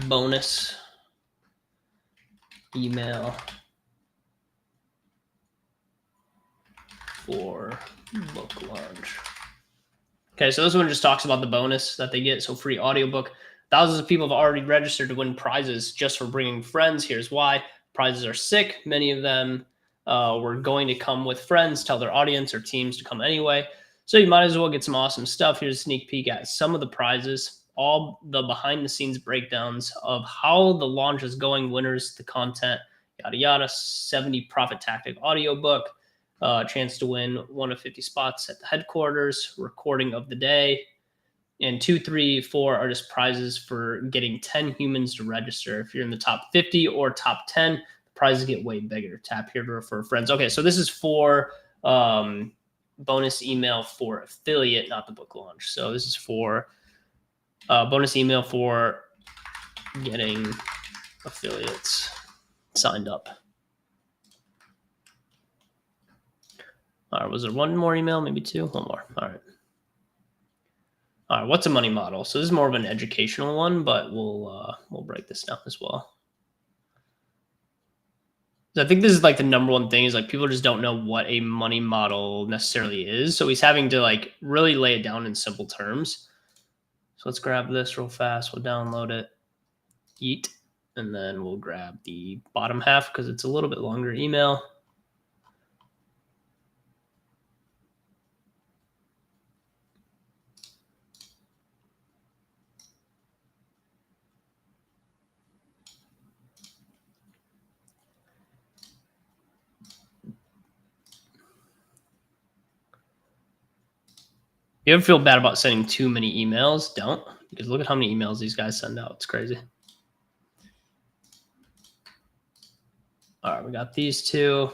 Bonus email for book launch. Okay, so this one just talks about the bonus that they get. So free audiobook. Thousands of people have already registered to win prizes just for bringing friends. Here's why. Prizes are sick. Many of them were going to come with friends, tell their audience or teams to come anyway. So you might as well get some awesome stuff. Here's a sneak peek at some of the prizes. All the behind the scenes breakdowns of how the launch is going, winners, the content, yada, yada, 70 profit tactic audiobook, chance to win 1 of 50 spots at the headquarters, recording of the day, and 2, 3, 4 are just prizes for getting 10 humans to register. If you're in the top 50 or top 10, the prizes get way bigger. Tap here to refer friends. Okay, so this is for bonus email for affiliate, not the book launch. So this is for bonus email for getting affiliates signed up. All right, was there one more email? Maybe two? One more. All right. All right, what's a money model? So this is more of an educational one, but we'll break this down as well. So I think this is like the number one thing is like people just don't know what a money model necessarily is. So he's having to like really lay it down in simple terms. So let's grab this real fast. We'll download it, yeet, and then we'll grab the bottom half because it's a little bit longer email. You ever feel bad about sending too many emails? Don't, because look at how many emails these guys send out. It's crazy. All right, we got these two.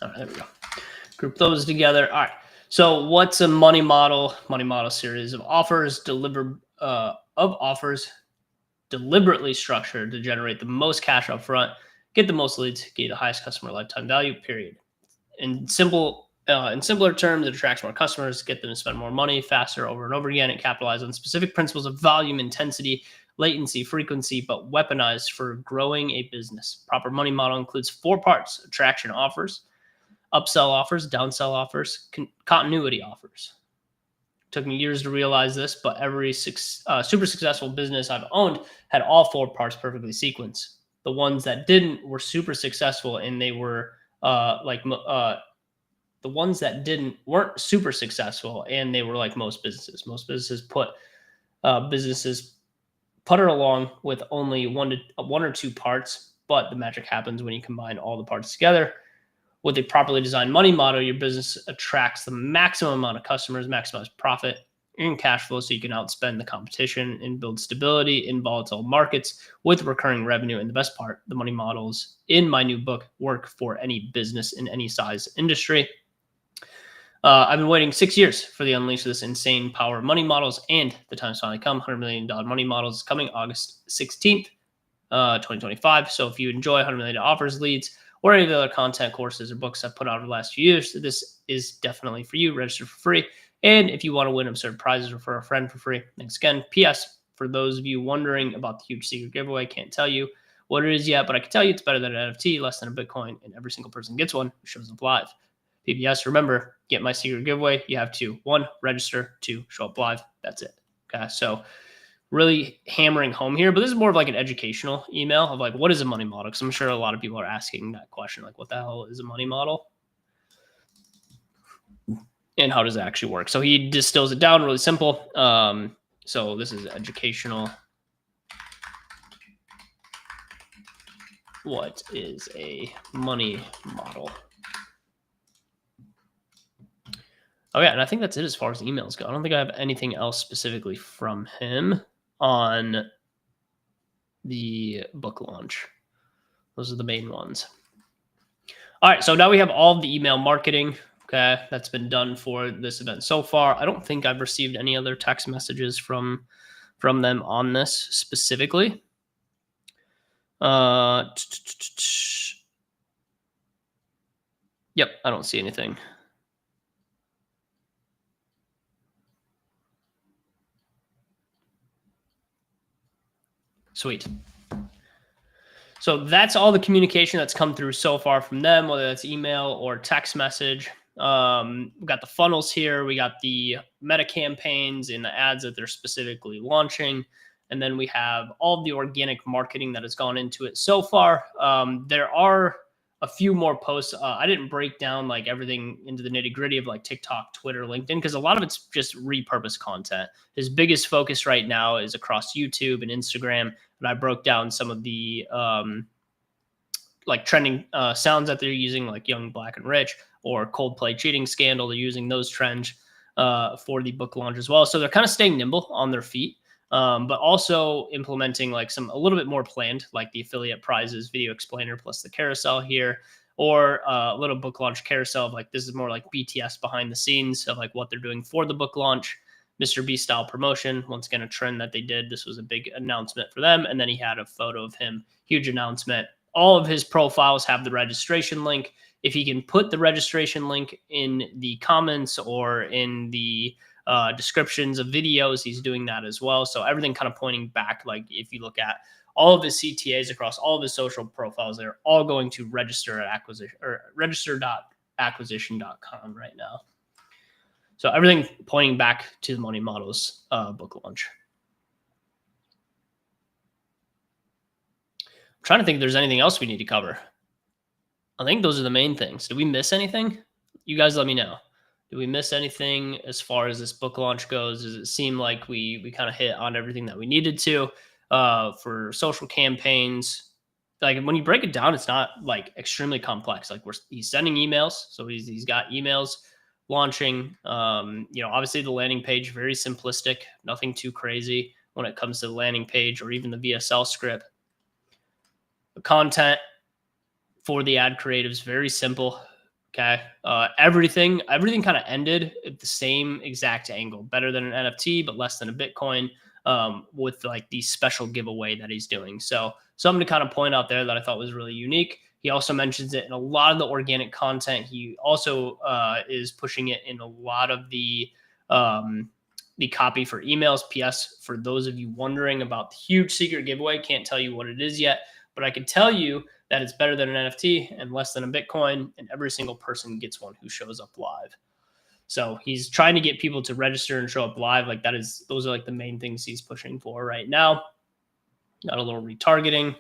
All right, there we go. Group those together. All right. So what's a money model? Money model series of offers deliberately structured to generate the most cash up front, get the most leads, get the highest customer lifetime value, period. In simple In simpler terms, it attracts more customers, get them to spend more money faster over and over again, and capitalize on specific principles of volume, intensity, latency, frequency, but weaponized for growing a business. Proper money model includes 4 parts: attraction offers, upsell offers, downsell offers, continuity offers. Took me years to realize this, but every super successful business I've owned had all 4 parts perfectly sequenced. The ones that didn't were super successful, and they were the ones that weren't super successful, and they were like most businesses. Most businesses putter along with only one or 2 parts, but the magic happens when you combine all the parts together. With a properly designed money model, your business attracts the maximum amount of customers, maximize profit and cash flow so you can outspend the competition and build stability in volatile markets with recurring revenue. And the best part, the money models in my new book work for any business in any size industry. I've been waiting 6 years for the unleash of this insane power of money models, and the time's finally come. $100 million money models is coming August 16th, 2025. So if you enjoy $100 million offers, leads, or any of the other content, courses, or books I've put out over the last few years, this is definitely for you. Register for free. And if you want to win absurd prizes, refer a friend for free. Thanks again. P.S. For those of you wondering about the huge secret giveaway, can't tell you what it is yet, but I can tell you it's better than an NFT, less than a Bitcoin, and every single person gets one who shows up live. PBS, remember, get my secret giveaway. You have to, 1, register, 2, show up live. That's it. Okay. So really hammering home here, but this is more of like an educational email of like, what is a money model? Because I'm sure a lot of people are asking that question, like, what the hell is a money model? And how does it actually work? So he distills it down really simple. So this is educational. What is a money model? Oh yeah, and I think that's it as far as emails go. I don't think I have anything else specifically from him on the book launch. Those are the main ones. All right, so now we have all of the email marketing. Okay, that's been done for this event so far. I don't think I've received any other text messages from them on this specifically. Yep, I don't see anything. Sweet. So that's all the communication that's come through so far from them, whether that's email or text message. We got the funnels here. We got the meta campaigns and the ads that they're specifically launching. And then we have all the organic marketing that has gone into it so far. There are a few more posts. I didn't break down like everything into the nitty gritty of like TikTok, Twitter, LinkedIn, because a lot of it's just repurposed content. His biggest focus right now is across YouTube and Instagram. And I broke down some of the like trending sounds that they're using, like Young, Black, and Rich, or Coldplay cheating scandal. They're using those trends for the book launch as well. So they're kind of staying nimble on their feet, but also implementing like a little bit more planned, like the affiliate prizes, video explainer, plus the carousel here, or a little book launch carousel of like, this is more like BTS behind the scenes of like what they're doing for the book launch. Mr. B style promotion, once again, a trend that they did. This was a big announcement for them. And then he had a photo of him, huge announcement. All of his profiles have the registration link. If he can put the registration link in the comments or in the descriptions of videos, he's doing that as well. So everything kind of pointing back. Like if you look at all of his CTAs across all of his social profiles, they're all going to register at acquisition or register.acquisition.com right now. So everything pointing back to the Money Models book launch. I'm trying to think if there's anything else we need to cover. I think those are the main things. Did we miss anything? You guys let me know. Did we miss anything as far as this book launch goes? Does it seem like we kind of hit on everything that we needed to for social campaigns? Like when you break it down, it's not like extremely complex. Like he's sending emails. So he's got emails launching, obviously the landing page, very simplistic, nothing too crazy when it comes to the landing page or even the VSL script. The content for the ad creatives, very simple. Okay. Everything kind of ended at the same exact angle, better than an NFT, but less than a Bitcoin, with like the special giveaway that he's doing. So something to kind of point out there that I thought was really unique. He also mentions it in a lot of the organic content. He also is pushing it in a lot of the copy for emails. PS, for those of you wondering about the huge secret giveaway, can't tell you what it is yet, but I can tell you that it's better than an NFT and less than a Bitcoin, and every single person gets one who shows up live. So he's trying to get people to register and show up live. Like those are like the main things he's pushing for right now. Got a little retargeting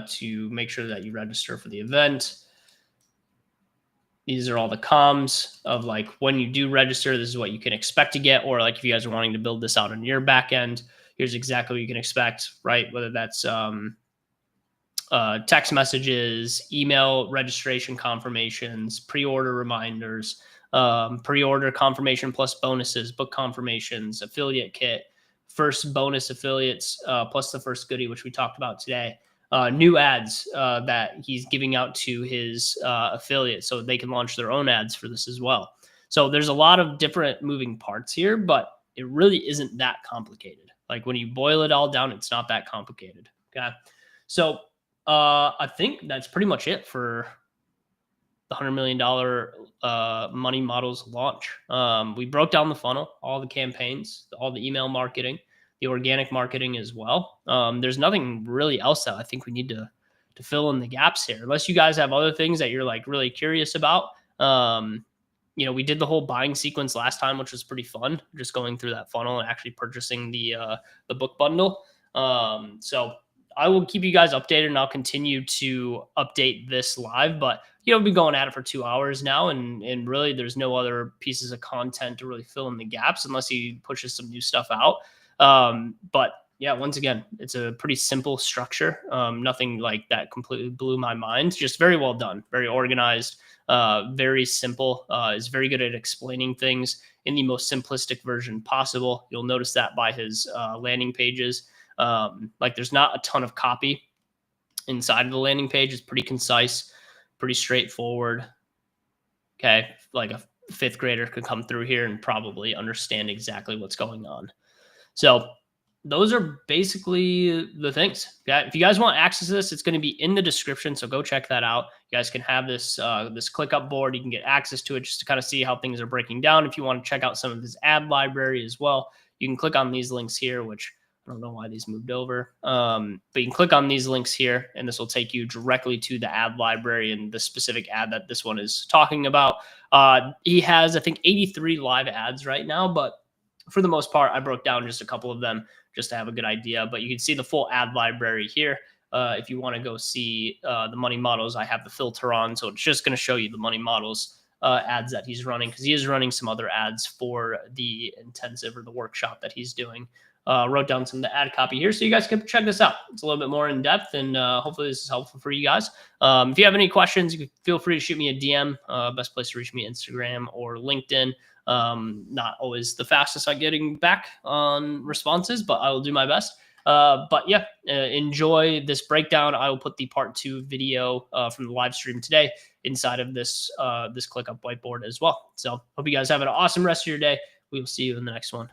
to make sure that you register for the event. These are all the comms of like when you do register, this is what you can expect to get. Or like if you guys are wanting to build this out on your back end, here's exactly what you can expect, right? Whether that's text messages, email registration confirmations, pre-order reminders, pre-order confirmation plus bonuses, book confirmations, affiliate kit, first bonus affiliates plus the first goodie, which we talked about today. New ads that he's giving out to his affiliates so they can launch their own ads for this as well. So there's a lot of different moving parts here, but it really isn't that complicated. Like when you boil it all down, it's not that complicated. Okay. So I think that's pretty much it for the $100 million money models launch. We broke down the funnel, all the campaigns, all the email marketing, the organic marketing as well. There's nothing really else that I think we need to fill in the gaps here, unless you guys have other things that you're like really curious about. We did the whole buying sequence last time, which was pretty fun, just going through that funnel and actually purchasing the book bundle. So I will keep you guys updated, and I'll continue to update this live, but we've been going at it for 2 hours now, and really there's no other pieces of content to really fill in the gaps unless he pushes some new stuff out. But yeah, once again, it's a pretty simple structure. Nothing like that completely blew my mind. Just very well done, very organized, very simple. Is very good at explaining things in the most simplistic version possible. You'll notice that by his landing pages. Like there's not a ton of copy inside of the landing page. It's pretty concise, pretty straightforward. Okay. Like a fifth grader could come through here and probably understand exactly what's going on. So those are basically the things. Okay? If you guys want access to this, it's going to be in the description. So go check that out. You guys can have this, this ClickUp board. You can get access to it just to kind of see how things are breaking down. If you want to check out some of his ad library as well, you can click on these links here, which I don't know why these moved over. But you can click on these links here, and this will take you directly to the ad library and the specific ad that this one is talking about. He has, I think, 83 live ads right now, but for the most part, I broke down just a couple of them just to have a good idea. But you can see the full ad library here. If you want to go see the money models, I have the filter on. So it's just going to show you the money models ads that he's running, because he is running some other ads for the intensive or the workshop that he's doing. Wrote down some of the ad copy here so you guys can check this out. It's a little bit more in depth, and hopefully this is helpful for you guys. If you have any questions, you can feel free to shoot me a DM. Best place to reach me, Instagram or LinkedIn. Not always the fastest at getting back on responses, but I will do my best. But yeah, enjoy this breakdown. I will put the part 2 video from the live stream today inside of this this ClickUp whiteboard as well. So hope you guys have an awesome rest of your day. We will see you in the next one.